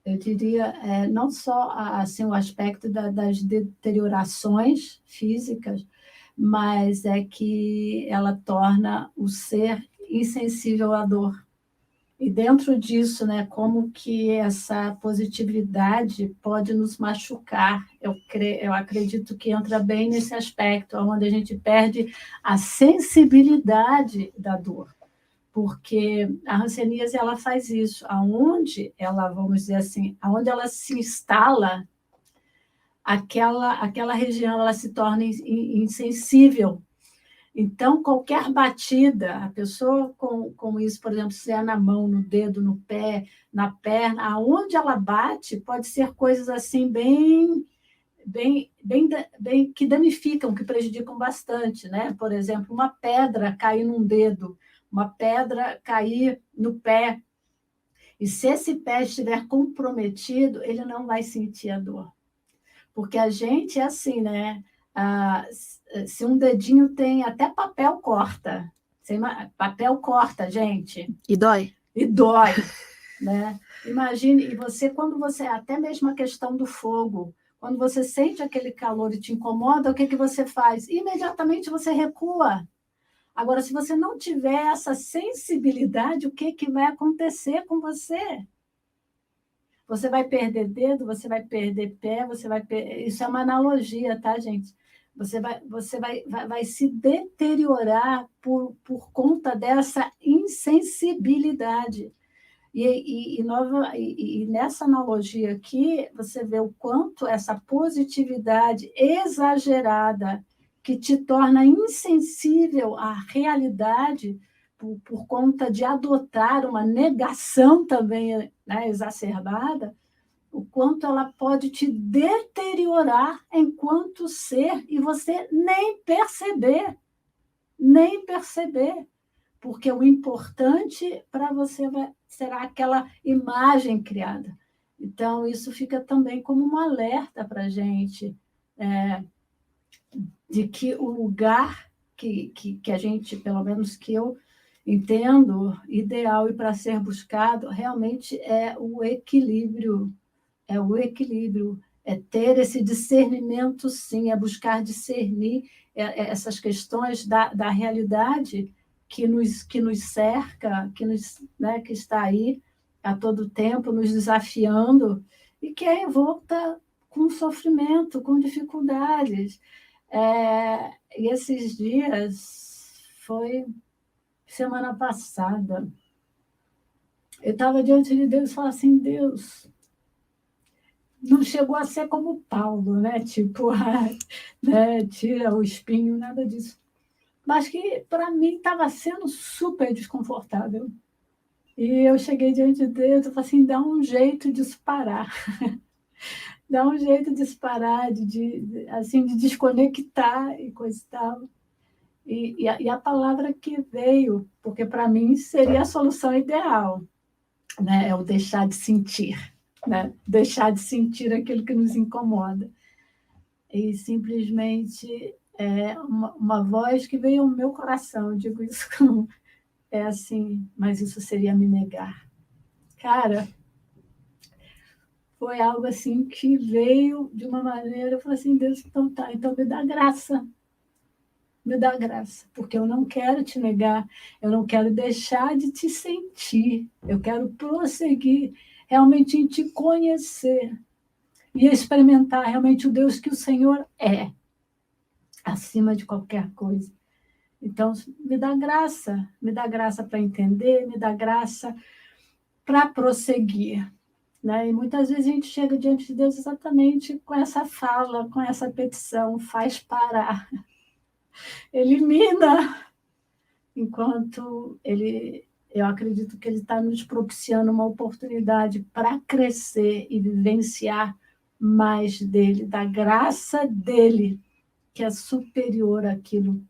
eu diria, não só assim, o aspecto das deteriorações físicas, mas é que ela torna o ser insensível à dor. E dentro disso, né, como que essa positividade pode nos machucar? Eu acredito que entra bem nesse aspecto, onde a gente perde a sensibilidade da dor. Porque a hanseníase, ela faz isso, aonde ela, vamos dizer assim, aonde ela se instala, aquela região ela se torna insensível. Então, qualquer batida, a pessoa com isso, por exemplo, se é na mão, no dedo, no pé, na perna, aonde ela bate, pode ser coisas assim bem que danificam, que prejudicam bastante, né? Por exemplo, uma pedra cair num dedo, uma pedra cair no pé. E se esse pé estiver comprometido, ele não vai sentir a dor. Porque a gente é assim, né? Se um dedinho tem, até papel corta. Papel corta, gente. E dói? E dói, né? Imagine, e você, quando você, até mesmo a questão do fogo, quando você sente aquele calor e te incomoda, o que você faz? Imediatamente você recua. Agora, se você não tiver essa sensibilidade, o que vai acontecer com você? Você vai perder dedo, você vai perder pé, Isso é uma analogia, tá, gente? Você vai se deteriorar por conta dessa insensibilidade. E nessa analogia aqui, você vê o quanto essa positividade exagerada que te torna insensível à realidade por conta de adotar uma negação também, né, exacerbada, o quanto ela pode te deteriorar enquanto ser e você nem perceber, porque o importante para você será aquela imagem criada. Então, isso fica também como um alerta para a gente, de que o lugar que a gente, pelo menos que eu entendo, ideal e para ser buscado, realmente é o equilíbrio. É o equilíbrio, é ter esse discernimento, sim, é buscar discernir essas questões da realidade que nos cerca, né, que está aí a todo tempo, nos desafiando, e que é envolta com sofrimento, com dificuldades. E esses dias, foi semana passada, eu estava diante de Deus e falava assim, Deus, não chegou a ser como Paulo, né? Tipo, né? Tira o espinho, nada disso. Mas que, para mim, estava sendo super desconfortável. E eu cheguei diante de Deus e falei assim, dá um jeito de isso parar. Dá um jeito de isso parar, assim, de desconectar e coisa e tal. E a palavra que veio, porque para mim seria a solução ideal, né? É o deixar de sentir, né? Deixar de sentir aquilo que nos incomoda. E simplesmente uma voz que veio ao meu coração, eu digo isso como, assim, mas isso seria me negar. Cara, foi algo assim que veio de uma maneira, eu falei assim, Deus, então tá, então me dá graça, porque eu não quero te negar, eu não quero deixar de te sentir, eu quero prosseguir realmente em te conhecer e experimentar realmente o Deus que o Senhor é, acima de qualquer coisa. Então, me dá graça para entender, me dá graça para prosseguir. Né? E muitas vezes a gente chega diante de Deus exatamente com essa fala, com essa petição, faz parar, elimina, enquanto eu acredito que ele está nos propiciando uma oportunidade para crescer e vivenciar mais dele, da graça dele, que é superior àquilo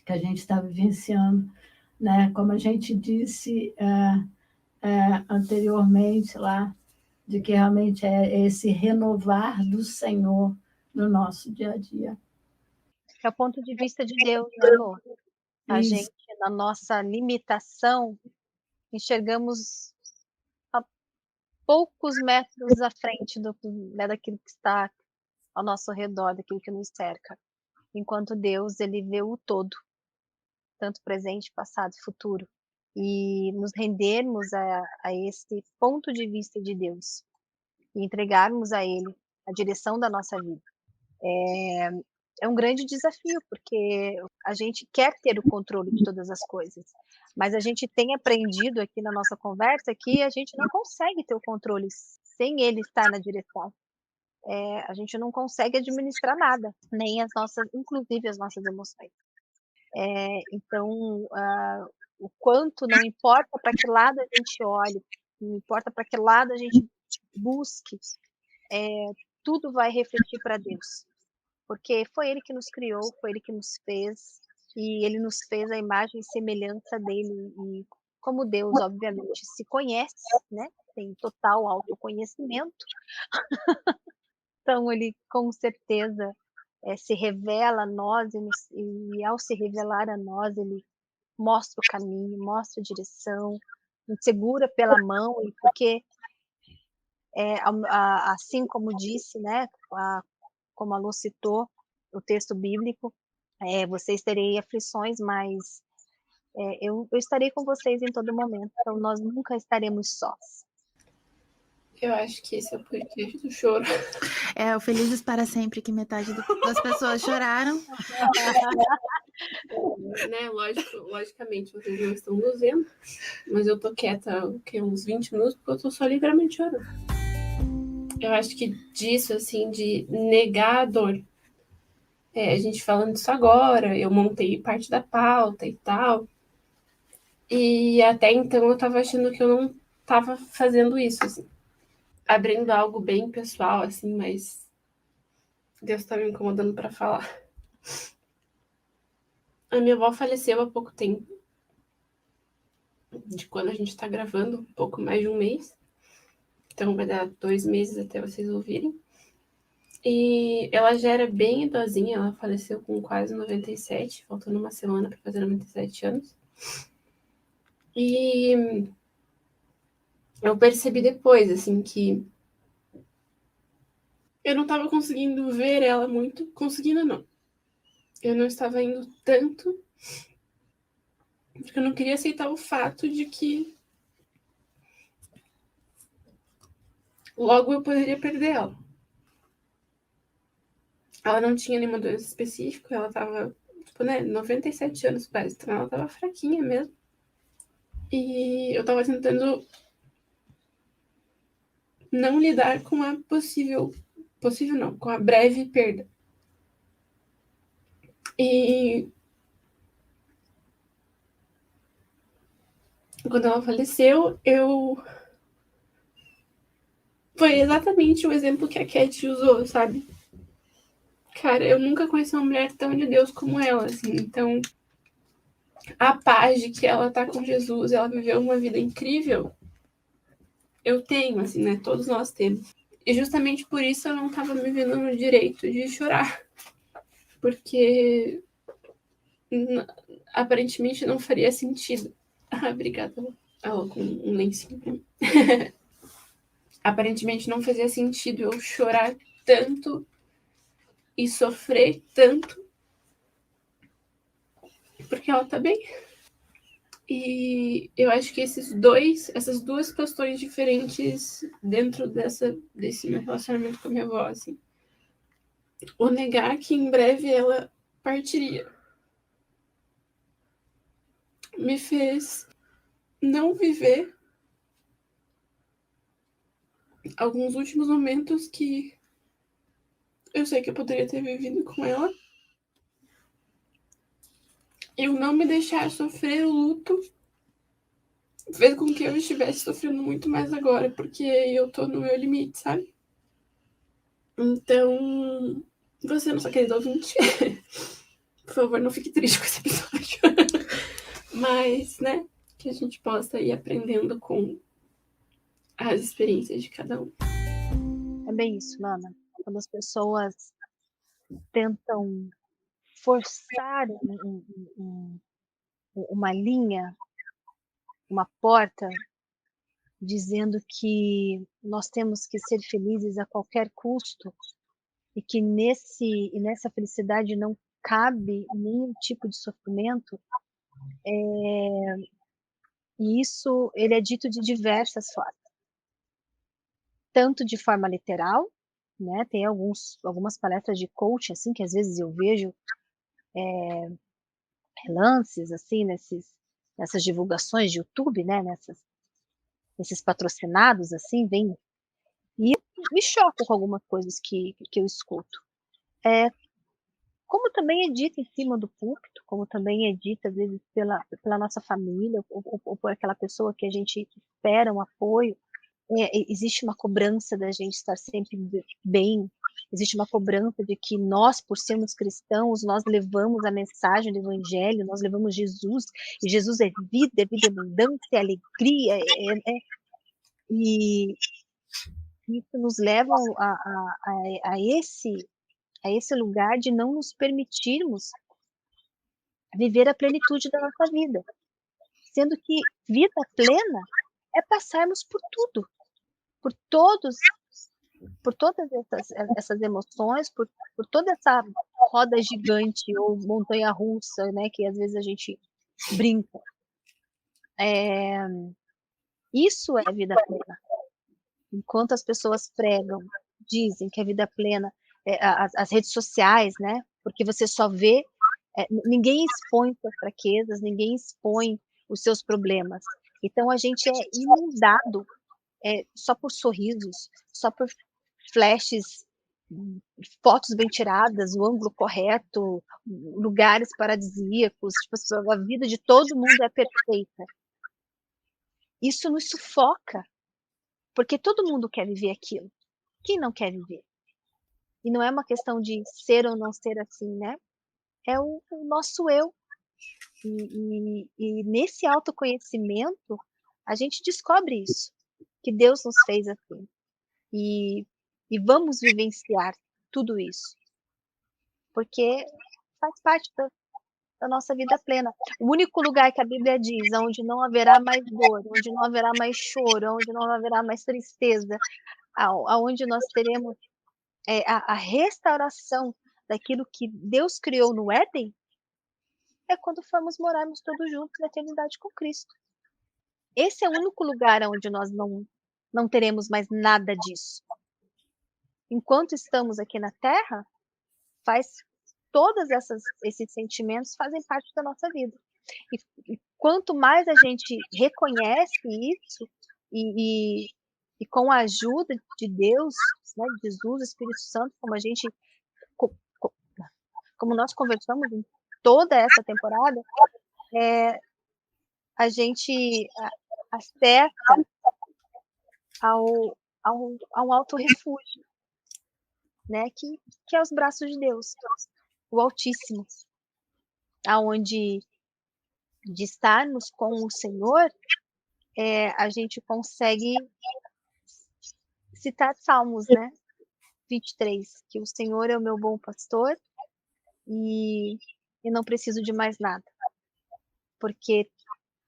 que a gente está vivenciando, né? Como a gente disse anteriormente lá, de que realmente é esse renovar do Senhor no nosso dia a dia. É o ponto de vista de Deus, né, Lô? A Isso. gente, na nossa limitação, enxergamos a poucos metros à frente né, daquilo que está ao nosso redor, daquilo que nos cerca. Enquanto Deus, ele vê o todo, tanto presente, passado e futuro. E nos rendermos a esse ponto de vista de Deus e entregarmos a Ele a direção da nossa vida. É um grande desafio, porque a gente quer ter o controle de todas as coisas, mas a gente tem aprendido aqui na nossa conversa que a gente não consegue ter o controle sem Ele estar na direção. A gente não consegue administrar nada, nem inclusive as nossas emoções. Então, o quanto não importa para que lado a gente olhe, não importa para que lado a gente busque, tudo vai refletir para Deus, porque foi Ele que nos criou, foi Ele que nos fez, e Ele nos fez a imagem e semelhança dele, e como Deus, obviamente, se conhece, né? Tem total autoconhecimento, então ele com certeza se revela a nós e ao se revelar a nós, ele mostra o caminho, mostra a direção, nos segura pela mão, e porque assim como disse, né, como a Lu citou, o texto bíblico, vocês terei aflições, mas eu estarei com vocês em todo momento, então nós nunca estaremos sós. Eu acho que esse é o podcast do choro. O Felizes para Sempre, que metade das pessoas choraram. Né? Logicamente, vocês não estão nos vendo, mas eu tô quieta uns 20 minutos, porque eu tô só literalmente chorando. Eu acho que disso, assim, de negar a dor. A gente falando disso agora, eu montei parte da pauta e tal. E até então eu tava achando que eu não tava fazendo isso, assim. Abrindo algo bem pessoal, assim, mas Deus tá me incomodando pra falar. A minha avó faleceu há pouco tempo. De quando a gente tá gravando, um pouco mais de um mês. Então vai dar 2 meses até vocês ouvirem. E ela já era bem idosinha, ela faleceu com quase 97, faltando uma semana para fazer 97 anos. E eu percebi depois, assim, que eu não estava conseguindo ver ela muito, conseguindo não. Eu não estava indo tanto, porque eu não queria aceitar o fato de que logo eu poderia perder ela. Ela não tinha nenhuma doença específica, ela tava, 97 anos quase, então ela tava fraquinha mesmo. E eu tava tentando não lidar com a com a breve perda. E quando ela faleceu, foi exatamente o exemplo que a Cat usou, sabe? Cara, eu nunca conheci uma mulher tão de Deus como ela, assim. Então, a paz de que ela tá com Jesus, ela viveu uma vida incrível, eu tenho, assim, né? Todos nós temos. E justamente por isso eu não tava me vendo no direito de chorar. Porque aparentemente não faria sentido. Obrigada, ela com um lencinho pra mim. Aparentemente não fazia sentido eu chorar tanto e sofrer tanto porque ela tá bem. E eu acho que essas duas questões diferentes dentro desse meu relacionamento com a minha avó, assim. O negar que em breve ela partiria me fez não viver alguns últimos momentos que eu sei que eu poderia ter vivido com ela. Eu não me deixar sofrer o luto fez com que eu estivesse sofrendo muito mais agora, porque eu tô no meu limite, sabe? Então, você, nossa querida ouvinte, por favor, não fique triste com esse episódio. Mas, né, que a gente possa ir aprendendo com as experiências de cada um. É bem isso, Nana. Quando as pessoas tentam forçar uma linha, uma porta, dizendo que nós temos que ser felizes a qualquer custo e que nessa felicidade não cabe nenhum tipo de sofrimento, e isso ele é dito de diversas formas. Tanto de forma literal, né? Tem algumas palestras de coaching assim que às vezes eu vejo relances assim nessas divulgações de YouTube, né? Nesses patrocinados assim, vem e me choco com algumas coisas que eu escuto. Como também é dito em cima do púlpito, como também é dito às vezes pela nossa família ou por aquela pessoa que a gente espera um apoio. Existe uma cobrança da gente estar sempre bem, existe uma cobrança de que nós, por sermos cristãos, nós levamos a mensagem do Evangelho, nós levamos Jesus, e Jesus é vida abundância, é alegria, e isso nos leva a esse lugar de não nos permitirmos viver a plenitude da nossa vida, sendo que vida plena é passarmos por tudo, por todas essas emoções, por toda essa roda gigante ou montanha russa, né, que às vezes a gente brinca. Isso é a vida plena. Enquanto as pessoas pregam, dizem que a vida plena, as redes sociais, né, porque você só vê, ninguém expõe suas fraquezas, ninguém expõe os seus problemas. Então a gente é inundado só por sorrisos, só por flashes, fotos bem tiradas, o ângulo correto, lugares paradisíacos, tipo, a vida de todo mundo é perfeita. Isso nos sufoca, porque todo mundo quer viver aquilo. Quem não quer viver? E não é uma questão de ser ou não ser assim, né? É o nosso eu. E nesse autoconhecimento, a gente descobre isso, que Deus nos fez assim. E vamos vivenciar tudo isso, porque faz parte da nossa vida plena. O único lugar que a Bíblia diz, onde não haverá mais dor, onde não haverá mais choro, onde não haverá mais tristeza, aonde nós teremos a restauração daquilo que Deus criou no Éden, é quando formos morarmos todos juntos na eternidade com Cristo. Esse é o único lugar onde nós não teremos mais nada disso. Enquanto estamos aqui na Terra, todos esses sentimentos fazem parte da nossa vida. E quanto mais a gente reconhece isso, e com a ajuda de Deus, né, de Jesus, Espírito Santo, como nós conversamos em toda essa temporada, a gente acessa a um alto refúgio, né, que é os braços de Deus, o Altíssimo, aonde de estarmos com o Senhor, a gente consegue citar Salmos, né, 23, que o Senhor é o meu bom pastor e não preciso de mais nada, porque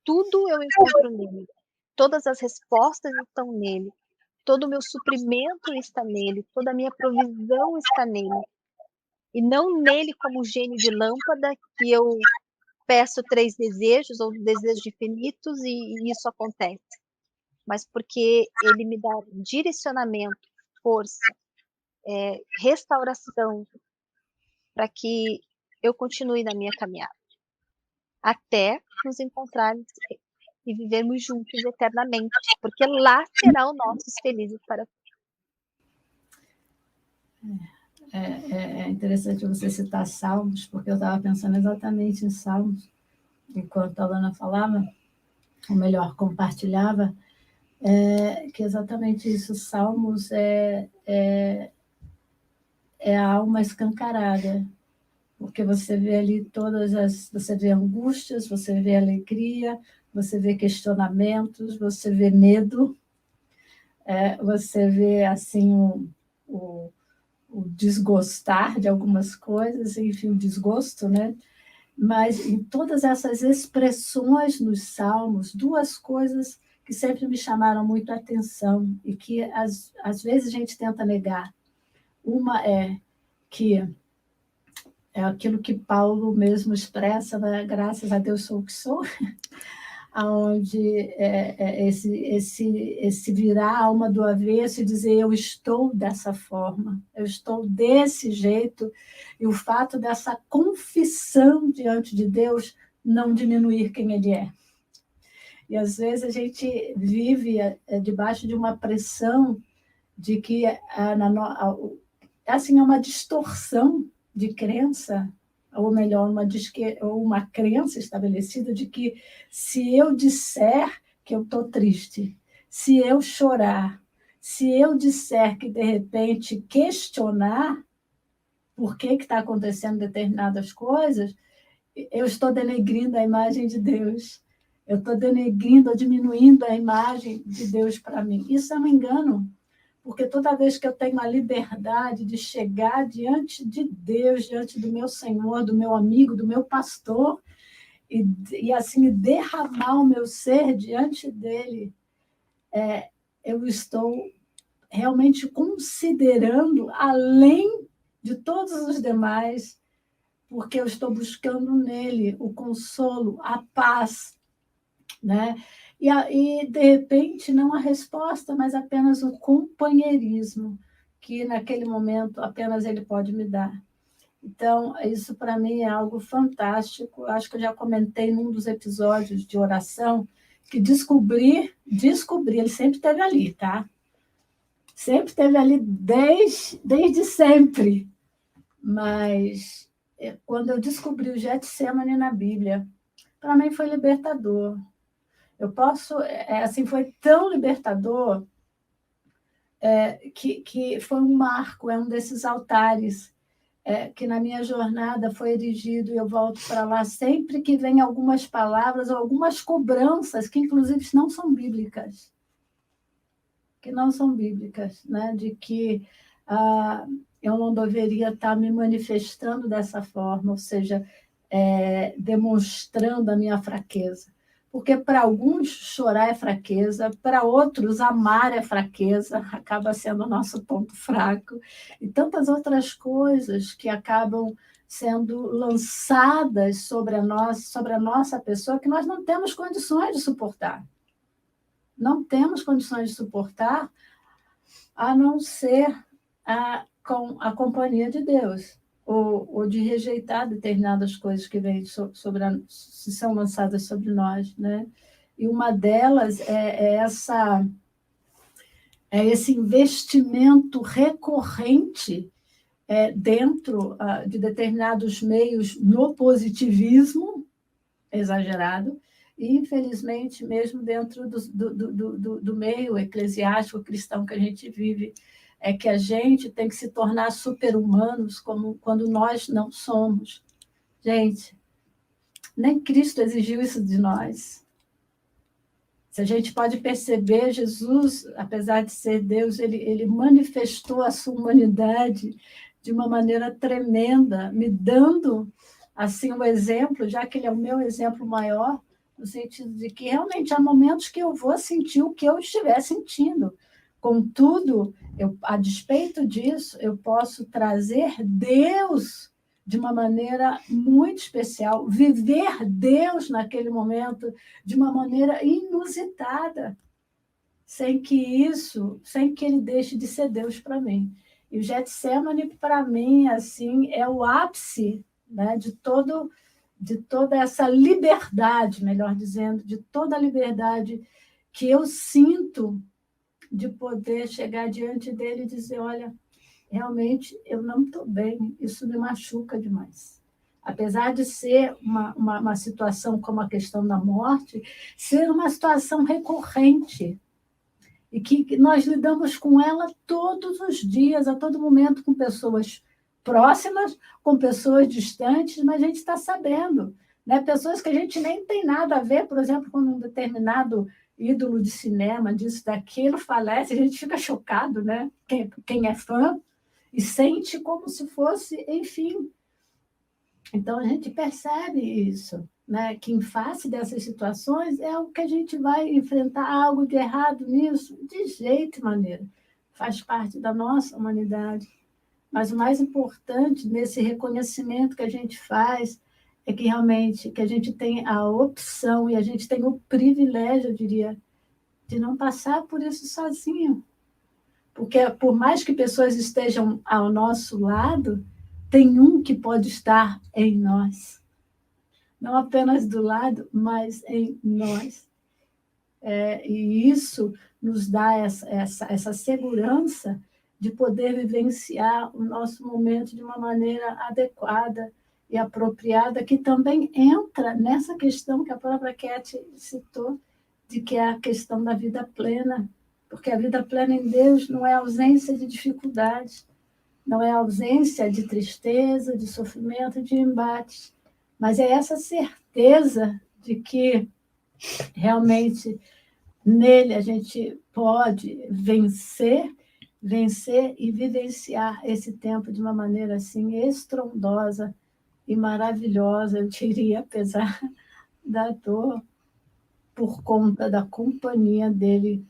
tudo eu encontro nele, todas as respostas estão nele, todo o meu suprimento está nele, toda a minha provisão está nele, e não nele como gênio de lâmpada que eu peço 3 desejos ou desejos infinitos e isso acontece, mas porque ele me dá direcionamento, força, restauração, para que eu continue na minha caminhada, até nos encontrarmos e vivermos juntos eternamente, porque lá será o nossos felizes para É interessante você citar Salmos, porque eu estava pensando exatamente em Salmos, enquanto a Alana falava, ou melhor, compartilhava, que exatamente isso, Salmos é a alma escancarada, porque você vê ali você vê angústias, você vê alegria, você vê questionamentos, você vê medo, você vê assim o desgostar de algumas coisas, enfim, o desgosto, né? Mas em todas essas expressões nos Salmos, 2 coisas que sempre me chamaram muito a atenção e que às vezes a gente tenta negar. Uma é que é aquilo que Paulo mesmo expressa, né? Graças a Deus sou o que sou, onde esse virar a alma do avesso e dizer eu estou dessa forma, eu estou desse jeito, e o fato dessa confissão diante de Deus não diminuir quem ele é. E às vezes a gente vive debaixo de uma pressão de que assim, é uma distorção de crença, ou melhor, uma crença estabelecida de que se eu disser que eu estou triste, se eu chorar, se eu disser que, de repente, questionar por que está acontecendo determinadas coisas, eu estou denegrindo a imagem de Deus. Eu estou denegrindo ou diminuindo a imagem de Deus para mim. Isso é um engano, porque toda vez que eu tenho a liberdade de chegar diante de Deus, diante do meu Senhor, do meu amigo, do meu pastor, e assim derramar o meu ser diante dele, eu estou realmente considerando além de todos os demais, porque eu estou buscando nele o consolo, a paz, né? E de repente, não a resposta, mas apenas o companheirismo, que naquele momento apenas ele pode me dar. Então, isso para mim é algo fantástico. Acho que eu já comentei num dos episódios de oração que descobri, ele sempre esteve ali, tá? Sempre esteve ali desde sempre. Mas quando eu descobri o Getsemane na Bíblia, para mim foi libertador. Eu posso, assim, foi tão libertador que foi um marco, é um desses altares que na minha jornada foi erigido, e eu volto para lá sempre que vem algumas palavras ou algumas cobranças que, inclusive, não são bíblicas. Né? De que eu não deveria estar me manifestando dessa forma, ou seja, demonstrando a minha fraqueza. Porque para alguns chorar é fraqueza, para outros amar é fraqueza, acaba sendo o nosso ponto fraco, e tantas outras coisas que acabam sendo lançadas sobre a nossa pessoa que nós não temos condições de suportar. Não temos condições de suportar, a não ser com a companhia de Deus, ou de rejeitar determinadas coisas que vêm se são lançadas sobre nós, né? E uma delas é esse investimento recorrente dentro de determinados meios no positivismo exagerado, e, infelizmente, mesmo dentro do meio eclesiástico cristão que a gente vive, é que a gente tem que se tornar super-humanos quando nós não somos. Gente, nem Cristo exigiu isso de nós. Se a gente pode perceber, Jesus, apesar de ser Deus, ele manifestou a sua humanidade de uma maneira tremenda, me dando assim um exemplo, já que ele é o meu exemplo maior, no sentido de que realmente há momentos que eu vou sentir o que eu estiver sentindo. Contudo, a despeito disso, eu posso trazer Deus de uma maneira muito especial, viver Deus naquele momento de uma maneira inusitada, sem que ele deixe de ser Deus para mim. E o Getsemane, para mim, assim, é o ápice, né, de toda essa liberdade, melhor dizendo, de toda a liberdade que eu sinto de poder chegar diante dele e dizer, olha, realmente eu não estou bem, isso me machuca demais. Apesar de ser uma situação como a questão da morte, ser uma situação recorrente, e que nós lidamos com ela todos os dias, a todo momento, com pessoas próximas, com pessoas distantes, mas a gente está sabendo, né? Pessoas que a gente nem tem nada a ver, por exemplo, com um determinado ídolo de cinema, disso, daquilo, falece, a gente fica chocado, né? Quem é fã, e sente como se fosse, enfim. Então, a gente percebe isso, né? Que em face dessas situações é algo que a gente vai enfrentar, algo de errado nisso, de jeito e maneira. Faz parte da nossa humanidade. Mas o mais importante nesse reconhecimento que a gente faz é que realmente que a gente tem a opção e a gente tem o privilégio, eu diria, de não passar por isso sozinho. Porque por mais que pessoas estejam ao nosso lado, tem um que pode estar em nós. Não apenas do lado, mas em nós. E isso nos dá essa segurança de poder vivenciar o nosso momento de uma maneira adequada e apropriada, que também entra nessa questão que a própria Cat citou, de que é a questão da vida plena, porque a vida plena em Deus não é ausência de dificuldades, não é ausência de tristeza, de sofrimento, de embates, mas é essa certeza de que realmente nele a gente pode vencer e vivenciar esse tempo de uma maneira assim estrondosa e maravilhosa, eu diria, apesar da dor, por conta da companhia dele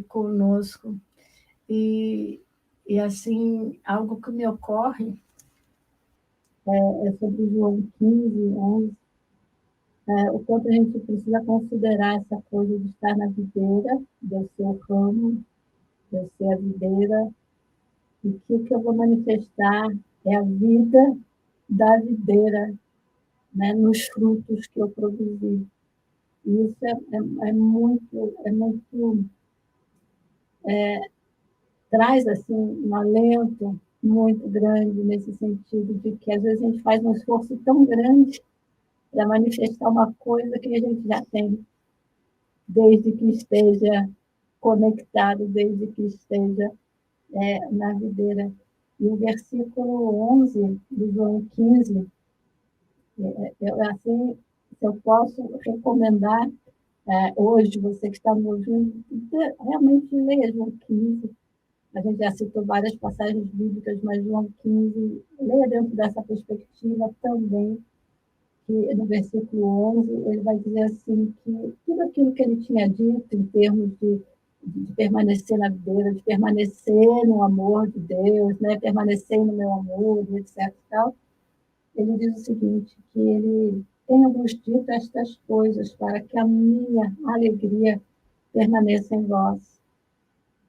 conosco. E assim, algo que me ocorre é sobre João 15, 11, o quanto a gente precisa considerar essa coisa de estar na videira, de eu ser o ramo, de eu ser a videira, e que o que eu vou manifestar é a vida da videira, né, nos frutos que eu produzi. E isso é muito, traz assim, um alento muito grande nesse sentido de que às vezes a gente faz um esforço tão grande para manifestar uma coisa que a gente já tem, desde que esteja conectado, desde que esteja na videira. E o versículo 11 de João 15, assim, se eu posso recomendar, hoje, você que está me ouvindo, realmente leia João 15. A gente já citou várias passagens bíblicas, mas João 15, leia dentro dessa perspectiva também, que no versículo 11, ele vai dizer assim, que tudo aquilo que ele tinha dito em termos de permanecer na videira, de permanecer no amor de Deus, né? Permanecer no meu amor, etc. E tal, ele diz o seguinte, que ele tem-vos dito estas coisas para que a minha alegria permaneça em vós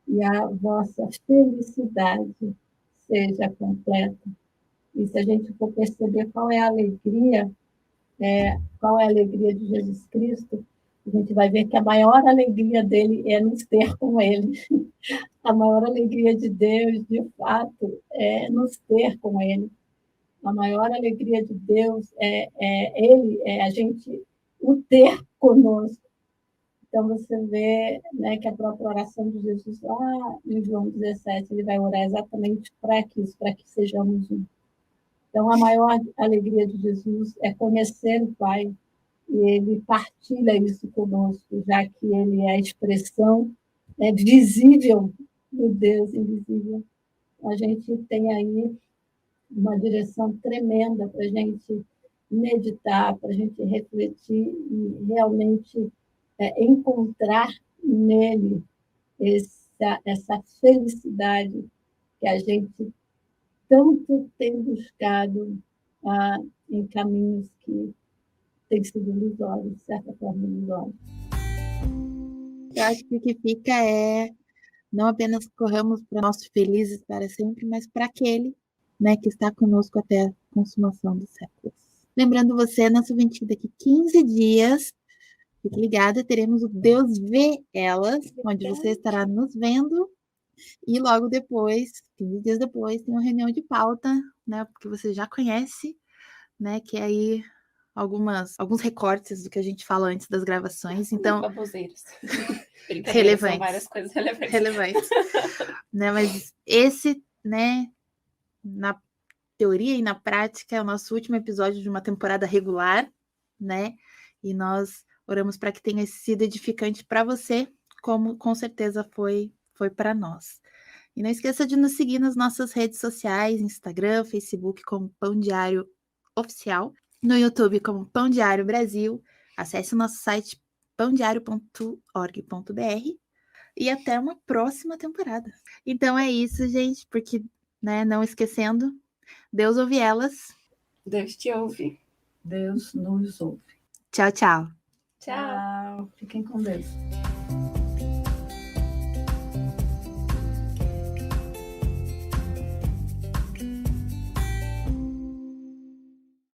e a vossa felicidade seja completa. E se a gente for perceber qual é a alegria de Jesus Cristo, a gente vai ver que a maior alegria dele é nos ter com ele. A maior alegria de Deus, de fato, é nos ter com ele. A maior alegria de Deus é a gente o ter conosco. Então, você vê, né, que a própria oração de Jesus, lá em João 17, ele vai orar exatamente para isso, para que sejamos um. Então, a maior alegria de Jesus é conhecer o Pai, e ele partilha isso conosco, já que ele é a expressão visível do Deus invisível. A gente tem aí uma direção tremenda para a gente meditar, para a gente refletir e realmente encontrar nele essa felicidade que a gente tanto tem buscado em caminhos que têm sido ilusórios, de certa forma ilusórios. Eu acho que o que fica é não apenas corramos para nós felizes para sempre, mas para aquele, né, que está conosco até a consumação dos séculos. Lembrando você, nossa Ventinha, daqui 15 dias, fique ligada, teremos o Deus Vê Elas, onde você estará nos vendo. E logo depois, 15 dias depois, tem uma reunião de pauta, né? Porque você já conhece, né? Que é aí alguns recortes do que a gente fala antes das gravações. Então, baboseiros. Relevantes. São várias coisas relevantes. Né? Mas esse, né? Na teoria e na prática, é o nosso último episódio de uma temporada regular, né? E nós oramos para que tenha sido edificante para você, como com certeza foi para nós. E não esqueça de nos seguir nas nossas redes sociais, Instagram, Facebook, como Pão Diário Oficial, no YouTube como Pão Diário Brasil. Acesse o nosso site pãodiario.org.br e até uma próxima temporada. Então é isso, gente, porque, né, não esquecendo, Deus ouve elas. Deus te ouve. Deus nos ouve. Tchau, tchau. Tchau. Fiquem com Deus.